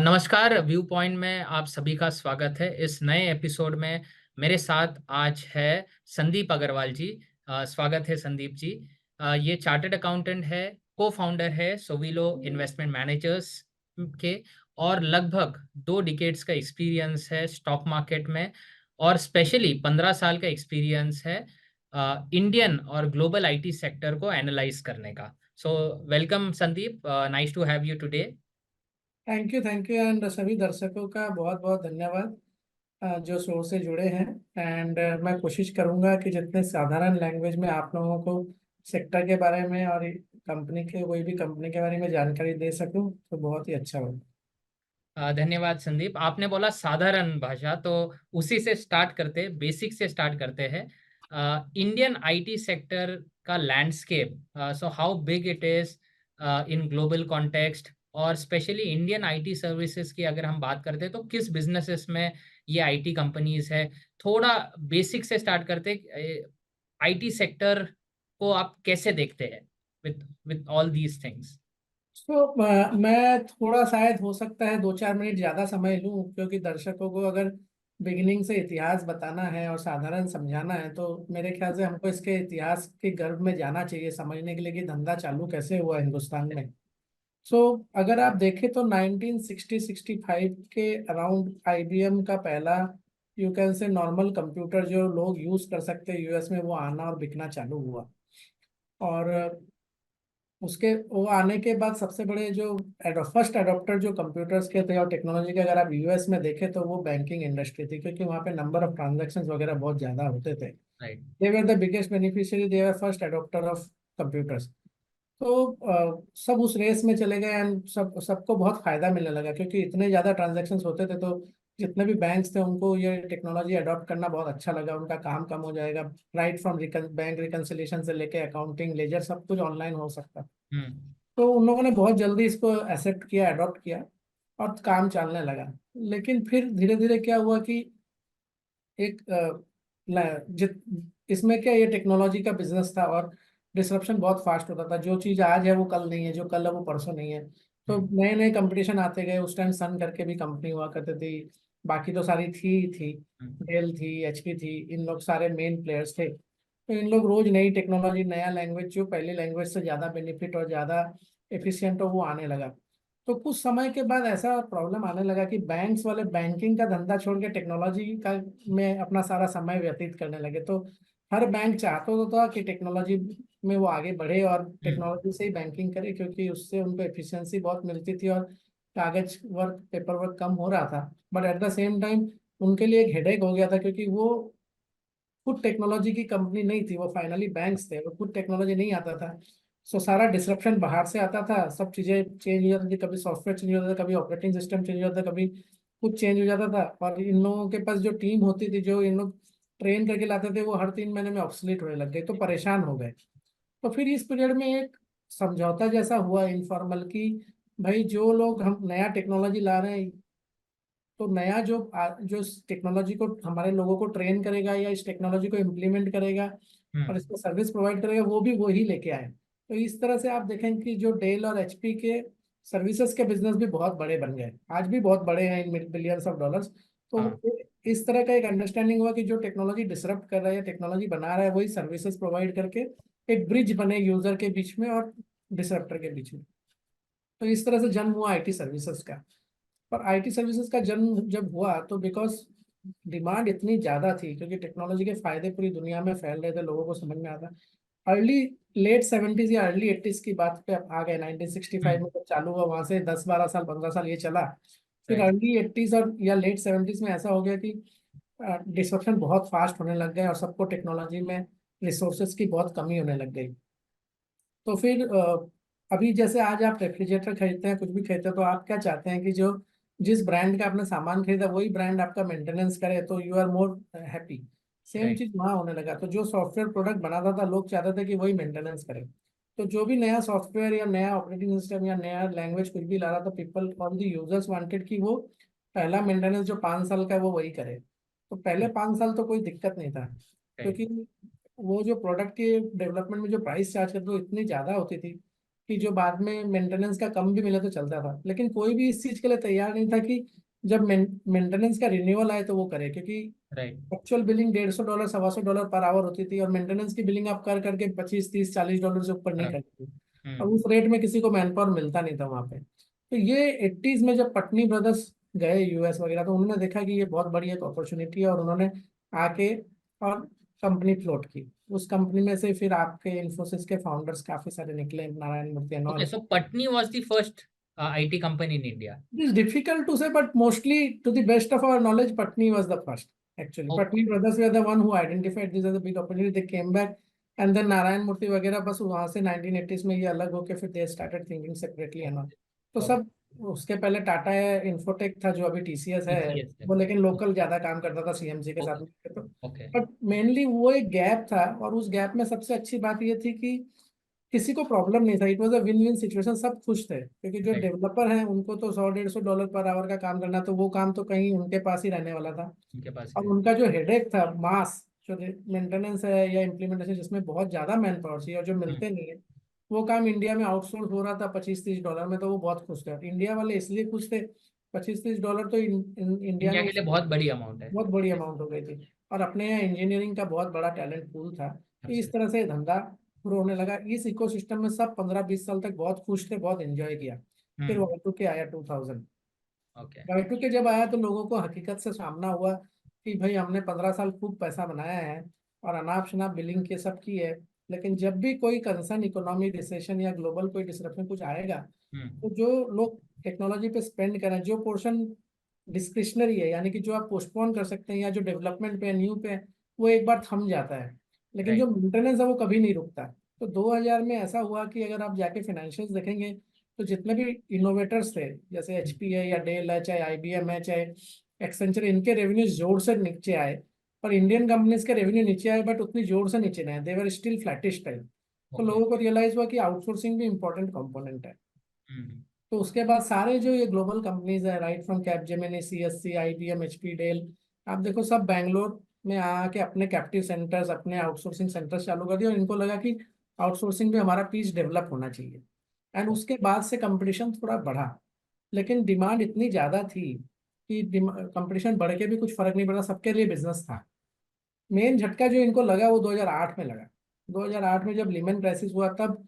नमस्कार। View point में आप सभी का स्वागत है। इस नए एपिसोड में मेरे साथ आज है संदीप अग्रवाल जी। स्वागत है संदीप जी। ये चार्टर्ड अकाउंटेंट है, को फाउंडर है सोविलो इन्वेस्टमेंट मैनेजर्स के, और लगभग 2 डिकेड्स का एक्सपीरियंस है स्टॉक मार्केट में, और स्पेशली 15 साल का एक्सपीरियंस है इंडियन और ग्लोबल आईटी सेक्टर को एनालाइज करने का। So welcome Sandeep, nice to have you today. Thank you and सभी दर्शकों का बहुत बहुत धन्यवाद जो शो से जुड़े हैं। एंड मैं कोशिश करूंगा कि जितने साधारण लैंग्वेज में आप लोगों को सेक्टर के बारे में और कंपनी के कोई भी कंपनी के बारे में जानकारी दे सकूं तो बहुत ही अच्छा होगा। धन्यवाद संदीप। आपने बोला साधारण भाषा, तो उसी से स्टार्ट करते, बेसिक से स्टार्ट करते हैं। इंडियन आईटी सेक्टर का landscape, so how big it is in global context, और स्पेशली इंडियन आईटी सर्विसेज की अगर हम बात करते हैं तो किस बिजनेसेस में ये आईटी कंपनीज है। थोड़ा बेसिक से स्टार्ट करते, आईटी सेक्टर को आप कैसे देखते हैं with with all these things. मैं थोड़ा शायद हो सकता है 2-4 मिनट ज़्यादा समय लूं, क्योंकि दर्शकों को अगर बिगिनिंग से इतिहास बताना है और साधारण समझाना है तो मेरे ख्याल से हमको इसके इतिहास के गर्भ में जाना चाहिए समझने के लिए कि धंधा चालू कैसे हुआ हिंदुस्तान में। सो अगर आप देखें तो 1960-65 के अराउंड आईबीएम का पहला you can say normal computer जो लोग यूज़ कर सकते हैं यूएस में, वो आना और बिकना चालू हुआ। और उसके वो आने के बाद सबसे बड़े जो फर्स्ट एडॉप्टर जो कंप्यूटर्स के थे और टेक्नोलॉजी के, अगर आप यूएस में देखें तो वो बैंकिंग इंडस्ट्री थी, क्योंकि वहाँ पे नंबर ऑफ ट्रांजैक्शंस वगैरह बहुत ज़्यादा होते थे। Right. They were the biggest beneficiary, they were first adapter of computers. तो सब उस रेस में चले गए एंड सबको बहुत फायदा मिलने लगा, क्योंकि इतने ज़्यादा ट्रांजैक्शंस होते थे। तो जितने भी बैंक्स थे उनको ये टेक्नोलॉजी अडॉप्ट करना बहुत अच्छा लगा, उनका काम कम हो जाएगा। राइट फ्रॉम बैंक रिकन्सिलेशन से लेके अकाउंटिंग लेजर सब कुछ ऑनलाइन हो सकता। हम्म। तो उन लोगों ने बहुत जल्दी इसको एक्सेप्ट किया, अडॉप्ट किया और काम चलने लगा। लेकिन फिर धीरे धीरे क्या हुआ कि एक इसमें क्या, ये टेक्नोलॉजी का बिजनेस था और डिसरप्शन बहुत फास्ट होता था। जो चीज़ आज है वो कल नहीं है, जो कल है वो परसों नहीं है। तो हम्म। नए नए कंपटीशन आते गए। उस टाइम सन करके भी कंपनी हुआ करती थी, बाकी तो सारी थी। हम्म। डेल थी, एचपी थी, इन लोग सारे मेन प्लेयर्स थे। तो इन लोग रोज नई टेक्नोलॉजी, नया लैंग्वेज, जो पहले लैंग्वेज से ज़्यादा बेनिफिट और ज़्यादा एफिशिएंट हो वो आने लगा। तो कुछ समय के बाद ऐसा प्रॉब्लम आने लगा कि बैंक्स वाले बैंकिंग का धंधा छोड़ के टेक्नोलॉजी का में अपना सारा समय व्यतीत करने लगे। तो हर बैंक चाहता तो था कि टेक्नोलॉजी में वो आगे बढ़े और हम्म। टेक्नोलॉजी से ही बैंकिंग करे, क्योंकि उससे उनको एफिशिएंसी बहुत मिलती थी और कागज वर्क, पेपर वर्क कम हो रहा था। But at the same time उनके लिए एक हेडेक हो गया था, क्योंकि वो खुद टेक्नोलॉजी की कंपनी नहीं थी, वो फाइनली बैंक्स थे, वो खुद टेक्नोलॉजी नहीं आता था। सो सारा डिसरप्शन बाहर से आता था, सब चीज़ें चेंज हो जाती थी, कभी सॉफ्टवेयर चेंज हो जाता था, कभी ऑपरेटिंग सिस्टम चेंज हो जाता था, कभी कुछ चेंज हो जाता था। और इन लोगों के पास जो टीम होती थी, जो इन लोग ट्रेन करके लाते थे, वो हर 3 महीने में ऑब्सलीट होने लग गए, तो परेशान हो गए। तो फिर इस पीरियड में एक समझौता जैसा हुआ इनफॉर्मल कि भाई जो लोग हम नया टेक्नोलॉजी ला रहे हैं, तो नया जो इस टेक्नोलॉजी को हमारे लोगों को ट्रेन करेगा या इस टेक्नोलॉजी को इम्प्लीमेंट करेगा और हम्म। इसको सर्विस प्रोवाइड करेगा, वो भी वही लेके आए। तो इस तरह से आप देखें कि जो डेल और एचपी के सर्विसेज के बिजनेस भी बहुत बड़े बन गए, आज भी बहुत बड़े हैं इन बिलियंस ऑफ डॉलर्स। हाँ। तो इस तरह का एक अंडरस्टैंडिंग हुआ कि जो टेक्नोलॉजी डिसरप्ट कर रहा है या टेक्नोलॉजी बना रहा है, वही सर्विसेज प्रोवाइड करके एक ब्रिज बने यूजर के बीच में और डिसरप्टर के बीच में। तो इस तरह से जन्म हुआ आईटी सर्विसेज का। पर आईटी सर्विसेज का जन्म जब हुआ तो बिकॉज डिमांड इतनी ज़्यादा थी, क्योंकि टेक्नोलॉजी के फायदे पूरी दुनिया में फैल रहे थे, लोगों को समझ में आता। अर्ली लेट 70s या अर्ली 80s की बात पे आप आ गए। 1965 हम्म। में जब चालू हुआ, वहाँ से 10-12 साल 15 साल ये चला। फिर राइट। अर्ली 80s और या लेट 70s में ऐसा हो गया कि डिस्ट्रप्शन बहुत फास्ट होने लग गए और सबको टेक्नोलॉजी में रिसोर्सेज की बहुत कमी होने लग गई। तो फिर अभी जैसे आज आप रेफ्रिजरेटर खरीदते हैं, कुछ भी खरीदते हैं, तो आप क्या चाहते हैं कि जो जिस ब्रांड का आपने सामान खरीदा वही ब्रांड आपका मेंटेनेंस करे, तो you are more happy. Same right. चीज वहाँ होने लगा। तो जो सॉफ्टवेयर प्रोडक्ट बनाता था, लोग चाहते थे कि वही मेंटेनेंस करे। तो जो भी नया सॉफ्टवेयर या नया ऑपरेटिंग सिस्टम या नया लैंग्वेज कुछ भी ला रहा था, people all the users wanted कि वो पहला मेंटेनेंस जो 5 साल का है वो वही करे। तो पहले 5 साल तो कोई दिक्कत नहीं था, राइट। क्योंकि वो जो प्रोडक्ट के डेवलपमेंट में जो प्राइस चार्ज करते वो इतनी ज़्यादा होती थी कि जो बाद में मेंटेनेंस का कम भी मिले तो चलता था, लेकिन कोई भी इस चीज के लिए तैयार नहीं था कि जब मेंटेनेंस का रिन्यूअल आए तो वो करे, क्योंकि right. Actual billing $150 $125 per hour होती थी, और मेंटेनेंस की बिलिंग आप कर करके 25 30 40 डॉलर से ऊपर नहीं करती। और उस रेट में किसी को मैन पावर मिलता नहीं था वहां पे। तो ये 80s में जब पटनी ब्रदर्स गए यूएस वगैरह, तो उन्होंने देखा कि ये बहुत बड़ी एक अपॉर्चुनिटी है, और उन्होंने आके और कंपनी फ्लोट की। उस कंपनी में से फिर आपके इन्फोसिस के फाउंडर्स काफी सारे निकले, नारायण मूर्ति and okay, all. So Patni was the first IT company in India. It is difficult to say, but mostly, to the best of our knowledge, Patni was the first. Actually, Patni okay. brothers were the one who identified this as a big opportunity. They came back, and then Narayan Murthy वगैरह बस वहां से 1980s में ये अलग होके फिर they started thinking separately and all. तो ओके। सब उसके पहले टाटा है, इन्फोटेक था जो अभी टीसीएस है, टीसीएस है। वो लेकिन लोकल ज्यादा काम करता था सीएमसी के साथ ओके। में। तो ओके। बट मेनली वो एक गैप था, और उस गैप में सबसे अच्छी बात ये थी कि किसी को प्रॉब्लम नहीं था। It was a win win situation, सब खुश थे, क्योंकि जो राइट। डेवलपर हैं उनको तो 100 150 डॉलर पर आवर का काम करना, तो वो काम तो कहीं उनके पास ही रहने वाला था। उनके पास और ही। उनका जो हेडेक था मास, जो मेंटेनेंस है या इम्प्लीमेंटेशन जिसमें बहुत ज्यादा मैन पावर चाहिए और जो हम्म। मिलते नहीं है, वो काम इंडिया में आउटसोर्स हो रहा था 25 30 डॉलर में, तो वो बहुत खुश थे। इंडिया वाले इसलिए खुश थे, 25 30 डॉलर तो इंडिया इंडिया में के लिए उस बहुत बड़ी अमाउंट है। बहुत बड़ी अमाउंट हो गई थी, और अपने यहाँ इंजीनियरिंग का बहुत बड़ा टैलेंट पूल था। तो इस एब्सोल्युटली। तरह से धंधा शुरू होने लगा। इस इकोसिस्टम में सब 15 20 साल तक बहुत खुश थे, बहुत एंजॉय किया। फिर हम्म। Y2K आया 2000। ओके। Y2K जब आया तो लोगों को हकीकत से सामना हुआ कि भाई हमने 15 साल खूब पैसा बनाया है और अनाप शनाप बिलिंग के सब की है, लेकिन जब भी कोई कंसर्न इकोनॉमी रिसेशन या ग्लोबल कोई डिसरप्शन कुछ आएगा, हम्म। तो जो लोग टेक्नोलॉजी पे स्पेंड करें, जो पोर्शन डिस्क्रिशनरी है, यानी कि जो आप पोस्टपोन कर सकते हैं या जो डेवलपमेंट पे न्यू पे है, वो एक बार थम जाता है, लेकिन जो राइट। मेंटेनेंस है वो कभी नहीं रुकता। तो 2000 में ऐसा हुआ कि अगर आप जाके फाइनेंशियल्स देखेंगे, तो जितने भी इनोवेटर्स थे, जैसे एचपी है या डेल है, चाहे आईबीएम है, चाहे एक्सेंचर, इनके रेवेन्यूज जोर से नीचे आए। पर इंडियन कंपनीज के रेवेन्यू नीचे आए, बट उतनी जोर से नीचे नहीं आए, देवर स्टिल फ्लैटिश टाइप। तो ओके। लोगों को रियलाइज हुआ कि आउटसोर्सिंग भी इंपॉर्टेंट कंपोनेंट है। हम्म। तो उसके बाद सारे जो ये ग्लोबल कंपनीज है, right from Capgemini, CSC, IBM, HP, Dell, आप देखो सब बैंगलोर में आके अपने कैप्टिव सेंटर्स, अपने आउटसोर्सिंग सेंटर्स चालू कर दिए, और इनको लगा कि आउटसोर्सिंग में हमारा पीस डेवलप होना चाहिए। एंड उसके बाद से कंपटीशन थोड़ा बढ़ा, लेकिन डिमांड इतनी ज्यादा थी कि कंपटीशन बढ़ के भी कुछ फर्क नहीं पड़ा, सबके लिए बिजनेस था। मेन झटका जो इनको लगा वो 2008 में लगा। 2008 में जब लिमन क्राइसिस हुआ, तब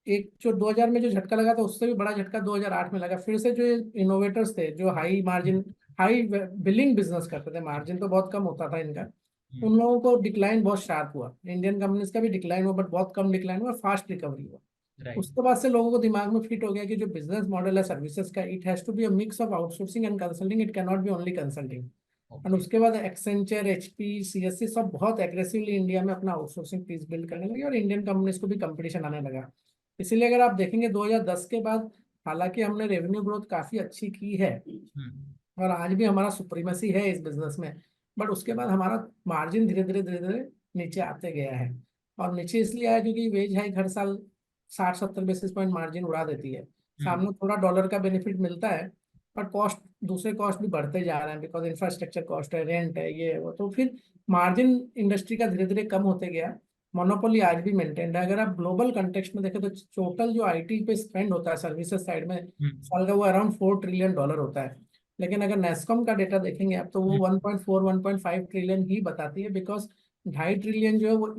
एक जो 2000 में जो झटका लगा था, उससे भी बड़ा झटका 2008 में लगा। फिर से जो इनोवेटर्स थे, जो high margin, high billing business करते थे, मार्जिन तो बहुत कम होता था इनका, उन लोगों को डिक्लाइन बहुत शार्प हुआ। इंडियन कंपनीज का भी डिक्लाइन हुआ, बट बहुत कम डिक्लाइन हुआ, फास्ट रिकवरी हुआ। राइट। उसके बाद से लोगों को दिमाग में फिट हो गया कि जो बिजनेस मॉडल है सर्विसेज का, it has to be a mix of outsourcing and consulting, it can not be only consulting. And okay. उसके बाद एक्सेंचर, एचपी, सीएससी सब बहुत एग्रेसिवली इंडिया में अपना आउटसोर्सिंग पीस बिल्ड करने लगे, और इंडियन कंपनीज को भी कंपटीशन आने लगा। इसीलिए अगर आप देखेंगे 2010 के बाद, हालांकि हमने रेवेन्यू ग्रोथ काफी अच्छी की है, हम्म। और आज भी हमारा सुप्रीमेसी है इस बिजनेस में, बट उसके बाद हमारा मार्जिन धीरे धीरे नीचे आते गया है। और नीचे इसलिए आया क्योंकि वेज हाइक हर साल 60 70 बेसिस पॉइंट मार्जिन उड़ा देती है। हम्म। सामने थोड़ा डॉलर का बेनिफिट मिलता है, पर कॉस्ट, दूसरे कॉस्ट भी बढ़ते जा रहे हैं, बिकॉज इंफ्रास्ट्रक्चर कॉस्ट है, रेंट है, ये है, वो, तो फिर मार्जिन इंडस्ट्री का धीरे धीरे कम होते गया। मोनोपोली आज भी मेंटेन्ड है। अगर आप ग्लोबल कंटेक्स्ट में देखें, तो टोटल जो आईटी पे स्पेंड होता है सर्विसेज साइड में हम्म। साल का, वो अराउंड $4 ट्रिलियन होता है। लेकिन अगर नेस्कॉम का डेटा देखेंगे आप, तो वो हम्म। 1.4 1.5 ट्रिलियन ही बताती है, बिकॉज 2.5 ट्रिलियन जो है वो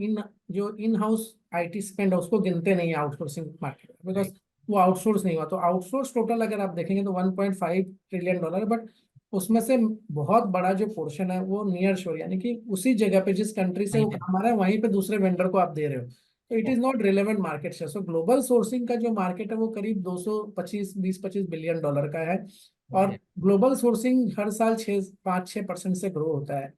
जो इन हाउस आईटी स्पेंड है उसको गिनते नहीं है आउटसोर्सिंग मार्केट, बिकॉज राइट। वो आउटसोर्स नहीं हुआ। तो आउटसोर्स टोटल अगर आप देखेंगे तो $1.5 ट्रिलियन, बट उसमें से बहुत बड़ा जो पोर्शन है वो नियर शोर, यानी कि उसी जगह पे जिस कंट्री से वहीं वो पे। काम आ रहा है वहीं पे दूसरे वेंडर को आप दे रहे हो। तो it is not relevant market share. So global sourcing का जो मार्केट है वो करीब 225 20 25 बिलियन डॉलर का है। और ओके। ग्लोबल सोर्सिंग हर साल 6 5 6% से ग्रो होता है।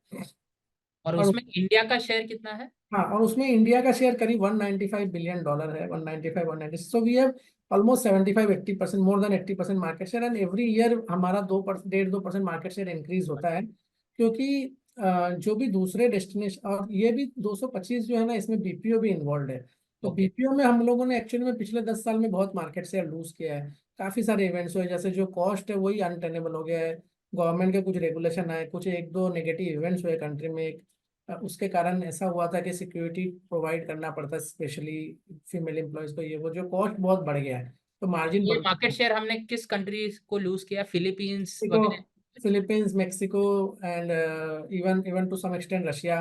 और और उसमें इंडिया का शेयर कितना है? हाँ, और उसमें इंडिया का शेयर करीब $195 बिलियन है, 195 196। So we have almost 75 80%, more than 80% market share. And every year हमारा 2% 1.5 2% मार्केट शेयर इंक्रीज होता है, क्योंकि जो भी दूसरे डेस्टिनेशन, और ये भी 225 जो है ना, इसमें बीपीओ भी इन्वॉल्व है। तो ओके। बीपीओ में हम लोगों ने एक्चुअली में पिछले 10 साल में बहुत मार्केट शेयर लूज किया है। काफी सारे इवेंट्स हुए, जैसे जो कॉस्ट है वही अनटेनेबल हो गया है, गवर्नमेंट के कुछ रेगुलेशन आए, कुछ एक दो नेगेटिव इवेंट्स हुए कंट्री में, उसके कारण ऐसा हुआ था कि सिक्योरिटी प्रोवाइड करना पड़ता, स्पेशली फीमेल एम्प्लॉयज को, ये वो जो कॉस्ट बहुत बढ़ गया है, तो मार्जिन ये बढ़ मार्केट शेयर हमने किस कंट्री को लूज किया, फिलीपींस मेक्सिको, वगैरह? Philippines, Mexico and even even to some extent Russia.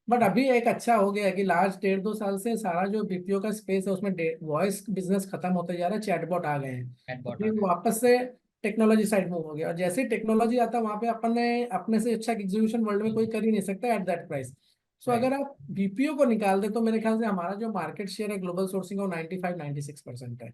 But अभी एक अच्छा हो गया है कि लास्ट 1.5-2 साल से सारा जो बीपीओ का स्पेस है उसमें वॉइस बिजनेस खत्म होते जा रहा है, चैटबॉट आ गए हैं, तो चैटबॉट आ फिर गए। वापस से टेक्नोलॉजी साइड मूव हो गया, और जैसे ही टेक्नोलॉजी आता है वहां पे अपन ने अपने से अच्छा एग्जीक्यूशन वर्ल्ड में कोई कर ही नहीं सकता at that price. So right. अगर आप बीपीओ को निकाल दे तो मेरे ख्याल से हमारा जो मार्केट शेयर है ग्लोबल सोर्सिंग का 95-96% है,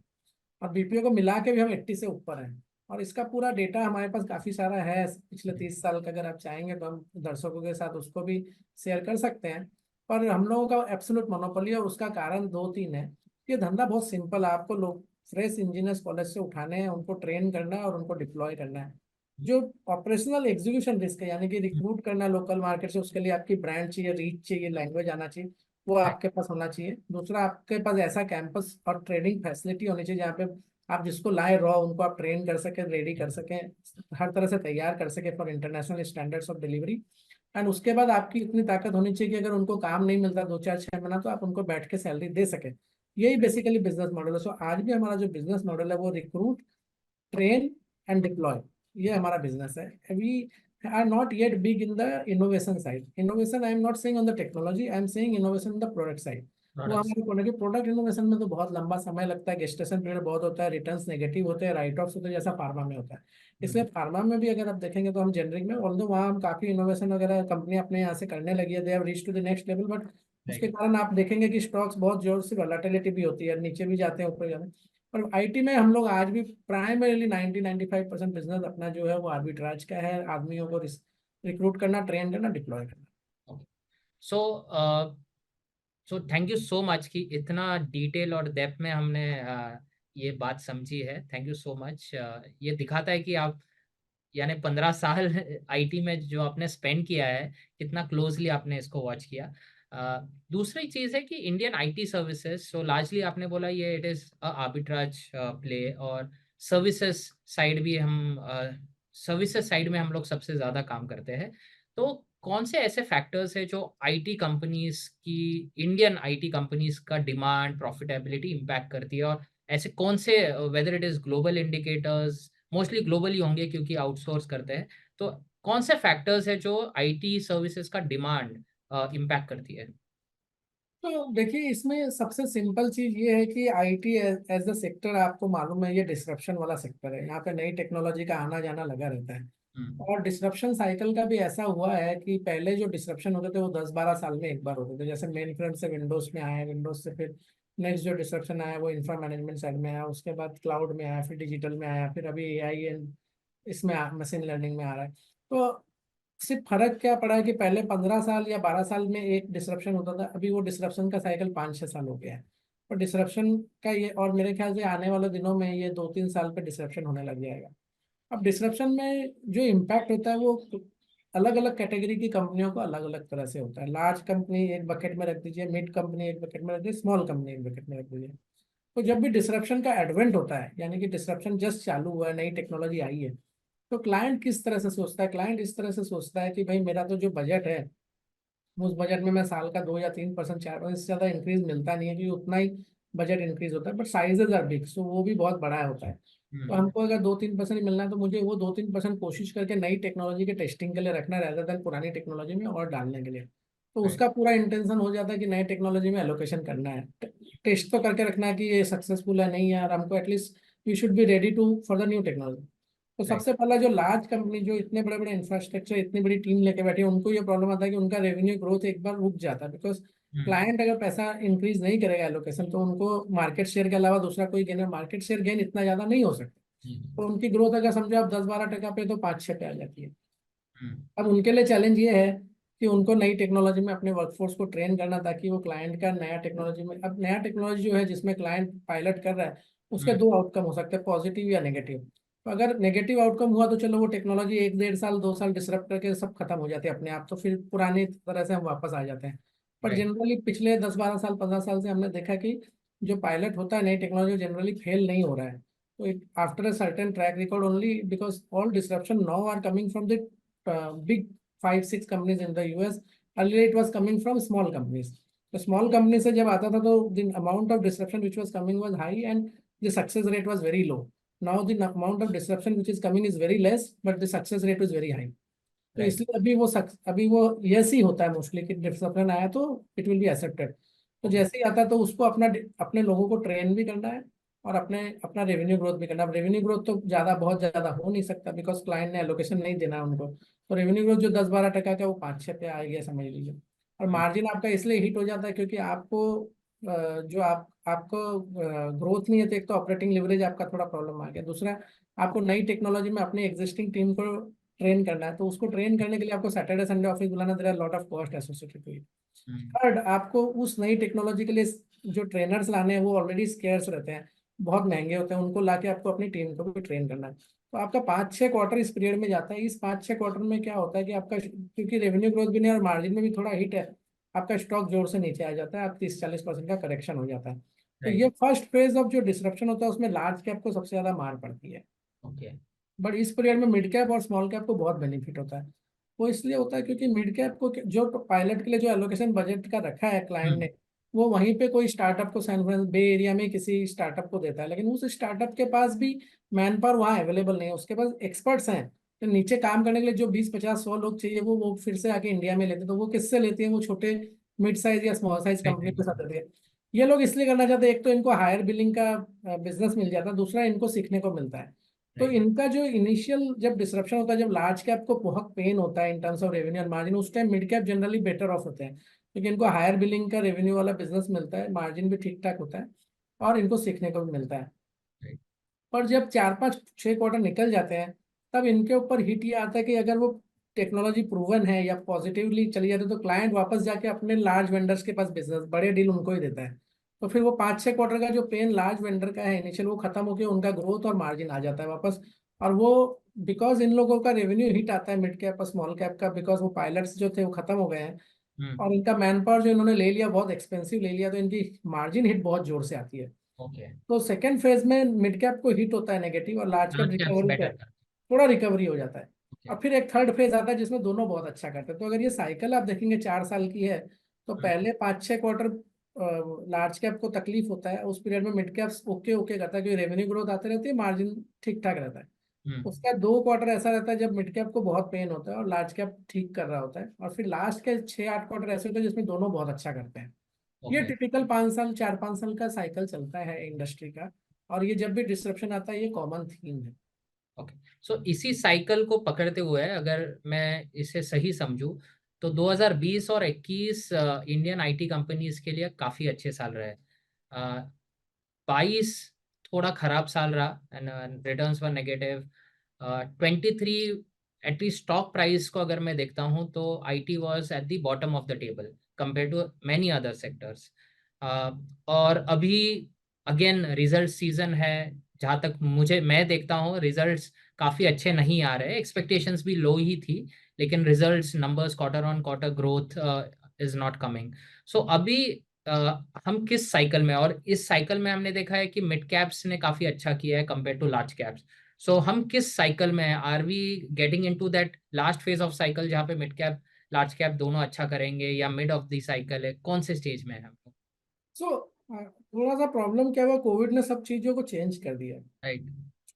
और बीपीओ को मिला के भी हम 80 से ऊपर हैं। और इसका पूरा डेटा हमारे पास काफी सारा है पिछले 30 साल का, अगर आप चाहेंगे तो हम दर्शकों के साथ उसको भी शेयर कर सकते हैं। पर हम लोगों का एब्सोल्यूट मोनोपोली है, और उसका कारण 2-3 है। ये धंधा बहुत सिंपल है, आपको लोग फ्रेश इंजीनियर्स कॉलेज से उठाने हैं, उनको ट्रेन करना है और उनको डिप्लॉय करना है। जो ऑपरेशनल एग्जीक्यूशन रिस्क है, यानी कि रिक्रूट करना लोकल मार्केट से, उसके लिए आपकी ब्रांड चाहिए, रीच चाहिए, लैंग्वेज आना चाहिए, वो राइट। आपके पास होना चाहिए। दूसरा, आपके पास ऐसा कैंपस और ट्रेनिंग फैसिलिटी होनी चाहिए जहाँ पे आप जिसको लाए रॉ उनको आप ट्रेन कर सकें, रेडी कर सकें, हर तरह से तैयार कर सकें for international standards of delivery. And उसके बाद आपकी इतनी ताकत होनी चाहिए कि अगर उनको काम नहीं मिलता 2-4-6 महीना, तो आप उनको बैठ के सैलरी दे सकें। यही बेसिकली बिजनेस मॉडल है। सो आज भी हमारा जो बिजनेस मॉडल है वो रिक्रूट, ट्रेन एंड डिप्लॉय, ये हमारा बिजनेस है। We are not yet big in the innovation side. Innovation I am not saying on the technology, I am saying innovation in the product side. वो products. हमारे product innovation में तो बहुत लंबा समय लगता है, गेस्टेशन पीरियड बहुत होता है, रिटर्न्स नेगेटिव होते हैं, राइट ऑफ्स होते हैं, जैसा फार्मा में होता है। इसलिए फार्मा में भी अगर आप देखेंगे तो हम जेनरिक में, ऑल्दो वहाँ हम काफी इनोवेशन वगैरह कंपनी अपने यहाँ से करने लगी है, they have reach to the next level, but उसके राइट। कारण आप देखेंगे कि स्टॉक्स बहुत जोर से वोलेटिलिटी भी होती है, नीचे भी जाते हैं, ऊपर जाते हैं। और आईटी में हम लोग आज भी प्राइमरीली 90-95% बिजनेस अपना जो है वो आर्बिट्राज का है, आदमियों को रिक्रूट करना, ट्रेन करना, डिप्लॉय करना। So so thank you so much कि इतना डिटेल और डेप्थ में हमने ये बात समझी है। Thank you so much. ये दिखाता है कि आप, यानी 15 साल आईटी में जो आपने स्पेंड किया है, कितना क्लोजली आपने इसको वॉच किया। दूसरी चीज है कि Indian IT services, so largely आपने बोला ये इट इज आर्बिट्राज प्ले, और सर्विसेज साइड भी हम, सर्विसेज साइड में हम लोग सबसे ज्यादा काम करते हैं। तो कौन से ऐसे फैक्टर्स है जो आईटी कंपनीज की, इंडियन आईटी कंपनीज का डिमांड, प्रॉफिटेबिलिटी इम्पैक्ट करती है, और ऐसे कौन से, weather it is global indicators, mostly globally होंगे क्योंकि आउटसोर्स करते हैं, तो कौन से फैक्टर्स है जो आईटी सर्विसेज का डिमांड इम्पैक्ट करती है? तो देखिए, इसमें सबसे सिंपल चीज ये है कि आईटी एज द सेक्टर, आपको मालूम है ये डिस्रप्शन वाला सेक्टर है, यहाँ पे नई टेक्नोलॉजी का आना जाना लगा रहता है। हम्म। और डिस्रप्शन साइकिल का भी ऐसा हुआ है कि पहले जो डिस्रप्शन होते थे वो 10-12 साल में एक बार होते थे, जैसे मेन फ्रेम से विंडोज में आया, विंडोज से फिर नेक्स्ट जो डिस्रप्शन आया वो इंफ्रा मैनेजमेंट साइड में आया, उसके बाद क्लाउड में आया, फिर डिजिटल में आया, फिर अभी एआई एंड इसमें मशीन लर्निंग में आ रहा है। तो सिर्फ फर्क क्या पड़ा है कि पहले 15 साल या 12 साल में एक डिसरप्शन होता था, अभी वो डिसरप्शन का साइकिल 5-6 साल हो गया है। और डिसरप्शन का ये, और मेरे ख्याल से आने वाले दिनों में ये 2-3 साल पे डिसरप्शन होने लग जाएगा। अब डिसरप्शन में जो इम्पैक्ट होता है वो अलग अलग कैटेगरी की कंपनियों को अलग अलग तरह से होता है। लार्ज कंपनी एक बकेट में रख दीजिए, मिड कंपनी एक बकेट में रख दीजिए, स्मॉल कंपनी एक बकेट में रख दीजिए। तो जब भी डिसरप्शन का एडवेंट होता है, यानी कि डिसरप्शन जस्ट चालू हुआ है, नई टेक्नोलॉजी आई है, तो क्लाइंट किस तरह से सोचता है? क्लाइंट इस तरह से सोचता है कि भाई मेरा तो जो बजट है, उस बजट में मैं साल का 2 या 3%, 4% से ज्यादा इंक्रीज मिलता नहीं है, क्योंकि उतना ही बजट इंक्रीज होता है, बट साइजेज आर बिग, सो वो भी बहुत बड़ा होता है। तो हम्म। हमको अगर 2-3% ही मिलना है, तो मुझे वो 2-3% कोशिश करके नई टेक्नोलॉजी के टेस्टिंग के लिए रखना है, rather than पुरानी टेक्नोलॉजी में और डालने के लिए। तो राइट। उसका पूरा इंटेंशन हो जाता है कि नई टेक्नोलॉजी में एलोकेशन करना है, टेस्ट तो करके रखना है कि ये सक्सेसफुल है नहीं है, और हमको at least we should be ready to for the new technology. तो राइट। सबसे पहला जो लार्ज कंपनी जो इतने बड़े बड़े इंफ्रास्ट्रक्चर, इतनी बड़ी टीम लेके बैठी है, उनको ये प्रॉब्लम आता है कि उनका रेवेन्यू ग्रोथ एक बार रुक जाता है, बिकॉज हम्म। क्लाइंट अगर पैसा इंक्रीज नहीं करेगा एलोकेशन, तो उनको मार्केट शेयर के अलावा दूसरा कोई गेन, मार्केट शेयर गेन इतना ज्यादा नहीं हो सकता। हम्म। तो उनकी ग्रोथ अगर समझो आप 10-12% पे, तो 5-6 पे आ जाती है। हम्म। अब उनके लिए चैलेंज ये है कि उनको नई टेक्नोलॉजी में अपने वर्कफोर्स को ट्रेन करना, ताकि वो क्लाइंट का नया टेक्नोलॉजी में, अब नया टेक्नोलॉजी जो है जिसमें क्लाइंट पायलट कर रहा है, उसके हम्म। दो आउटकम हो सकते हैं, पॉजिटिव या नेगेटिव। तो अगर नेगेटिव आउटकम हुआ तो चलो वो टेक्नोलॉजी 1-1.5 साल 2 साल डिसरप्ट करके सब खत्म हो जाती है अपने आप, तो फिर पुरानी तरह से हम वापस आ जाते हैं। पर राइट। जनरली पिछले 10-12 साल 15 साल से हमने देखा कि जो पायलट होता है नई टेक्नोलॉजी, जनरली फेल नहीं हो रहा है। तो after a certain track record only, because all disruption now are coming from the big 5-6 companies in the US, earlier it was coming from small companies. तो स्मॉल कंपनी से जब आता था तो the amount of disruption which was coming was high and the success rate was very low. Now the amount of disruption which is coming is very less but the success rate is very high. तो right. इसलिए अभी वो yes he होता है mostly कि disappoint आया तो it will be accepted. तो ओके। जैसे ही आता है तो उसको अपने लोगों को ट्रेन भी करना है और अपना रेवेन्यू ग्रोथ भी करना है। अब रेवेन्यू ग्रोथ तो बहुत ज़्यादा हो नहीं सकता बिकॉज क्लाइंट ने एलोकेशन नहीं देना है उनको। तो रेवेन्यू ग्रोथ जो 10-12% का वो 5-6 पे आ गया समझ लीजिए। और मार्जिन आपका इसलिए हिट हो जाता है क्योंकि जो आपको ग्रोथ नहीं है तो एक तो ऑपरेटिंग लिवरेज आपका थोड़ा प्रॉब्लम आ गया। दूसरा आपको नई टेक्नोलॉजी में अपनी एग्जिस्टिंग टीम को ट्रेन करना है तो उसको ट्रेन करने के लिए आपको सैटरडे संडे ऑफिस बुलाना, there are lot of cost associated to it. Third, आपको उस नई टेक्नोलॉजी के लिए जो ट्रेनर्स लाने हैं वो ऑलरेडी स्केर्स रहते हैं, बहुत महंगे होते हैं, उनको लाके आपको अपनी टीम को भी ट्रेन करना है। तो आपका 5-6 क्वार्टर इस पीरियड में जाता है। इस 5-6 क्वार्टर में क्या होता है कि आपका क्योंकि रेवेन्यू ग्रोथ भी नहीं और मार्जिन में भी थोड़ा हिट है, आपका स्टॉक जोर से नीचे आ जाता है, आप 30-40% का करेक्शन हो जाता है। तो राइट। ये फर्स्ट फेज ऑफ जो डिसरप्शन होता है उसमें लार्ज कैप को सबसे ज्यादा मार पड़ती है। ओके। बट इस पीरियड में मिड कैप और स्मॉल कैप को बहुत बेनिफिट होता है। वो इसलिए होता है क्योंकि मिड कैप को जो पायलट के लिए जो एलोकेशन बजट का रखा है क्लाइंट हम्म। ने, वो वहीं पे कोई स्टार्टअप को सैन फ्रांसिस्को बे एरिया में किसी स्टार्टअप को देता है, लेकिन उस स्टार्टअप के पास भी मैन पावर वहाँ अवेलेबल नहीं है, उसके पास एक्सपर्ट्स हैं। तो नीचे काम करने के लिए जो 20-50-100 लोग चाहिए वो फिर से आके इंडिया में लेते, तो वो किससे लेते हैं? वो छोटे मिड साइज या स्मॉल साइज कंपनी के साथ देते हैं। ये लोग इसलिए करना चाहते हैं, एक तो इनको हायर बिलिंग का बिजनेस मिल जाता है, दूसरा इनको सीखने को मिलता है। तो राइट। इनका जो इनिशियल जब डिसरप्शन होता है, जब लार्ज कैप को बहुत पेन होता है इन टर्म्स ऑफ रेवेन्यू और मार्जिन, उस time mid cap generally better of होते हैं क्योंकि इनको हायर बिलिंग का रेवेन्यू वाला बिजनेस मिलता है, मार्जिन भी ठीक ठाक होता है और इनको सीखने को भी मिलता है। राइट। पर जब 4-5-6 क्वार्टर निकल जाते हैं तब इनके ऊपर हिट ये आता है कि अगर वो टेक्नोलॉजी प्रूवन है या पॉजिटिवली चली जाती है तो क्लाइंट वापस जाके अपने लार्ज वेंडर्स के पास बिजनेस बड़े डील उनको ही देता है। तो फिर वो 5-6 क्वार्टर का जो पेन लार्ज वेंडर का है इनिशियल, वो खत्म होकर उनका ग्रोथ और मार्जिन आ जाता है वापस। और वो बिकॉज इन लोगों का रेवेन्यू हिट आता है मिड कैप और स्मॉल कैप का, बिकॉज वो पायलट्स जो थे वो खत्म हो गए हैं हम्म। और इनका मैन पावर जो इन्होंने ले लिया बहुत एक्सपेंसिव ले लिया, तो इनकी मार्जिन हिट बहुत जोर से आती है। ओके। तो सेकेंड फेज में मिड कैप को हिट होता है नेगेटिव और large cap large caps recovery पे बेटर कर। थोड़ा रिकवरी हो जाता है। ओके। और फिर एक थर्ड फेज आता है जिसमें दोनों बहुत अच्छा करते हैं। तो अगर ये साइकिल आप देखेंगे 4 साल की है तो पहले 5-6 क्वार्टर लार्ज कैप को तकलीफ होता है, उस पीरियड में मिड कैप्स ओके ओके करता है क्योंकि रेवेन्यू ग्रोथ आती रहती है, मार्जिन ठीक ठाक रहता है। हम्म। उसका 2 क्वार्टर ऐसा रहता है जब मिड कैप को बहुत पेन होता है और लार्ज कैप ठीक कर रहा होता है, और फिर लास्ट के 6-8 क्वार्टर ऐसे होते हैं जिसमें दोनों बहुत अच्छा करते हैं। ये ओके। टिपिकल 5 साल 4-5 साल का साइकिल चलता है इंडस्ट्री का, और ये जब भी डिस्ट्रप्शन आता है ये कॉमन थीम है। ओके। सो इसी साइकिल को पकड़ते हुए अगर मैं इसे सही समझूं तो 2020 और 21 इंडियन आईटी कंपनीज के लिए काफी अच्छे साल रहे। 22 थोड़ा खराब साल रहा and returns were negative. 23 at least stock price को अगर मैं देखता हूं तो IT was at the bottom of the table compare to many other sectors. और अभी अगेन रिजल्ट सीजन है, जहाँ तक मैं देखता हूँ रिजल्ट्स काफी अच्छे नहीं आ रहे, एक्सपेक्टेशंस भी लो ही थी, लेकिन results numbers quarter on quarter growth is not coming. So अभी हम किस साइकिल में, और इस साइकिल में हमने देखा है कि मिड कैप्स ने काफी अच्छा किया है compare to large caps. So हम किस साइकिल में हैं? Are we getting into that last phase of cycle जहाँ पे मिड कैप लार्ज कैप दोनों अच्छा करेंगे, या मिड ऑफ द साइकिल है? कौन से स्टेज में है हम? सो थोड़ा सा प्रॉब्लम क्या हुआ, कोविड ने सब चीजों को चेंज कर दिया। राइट।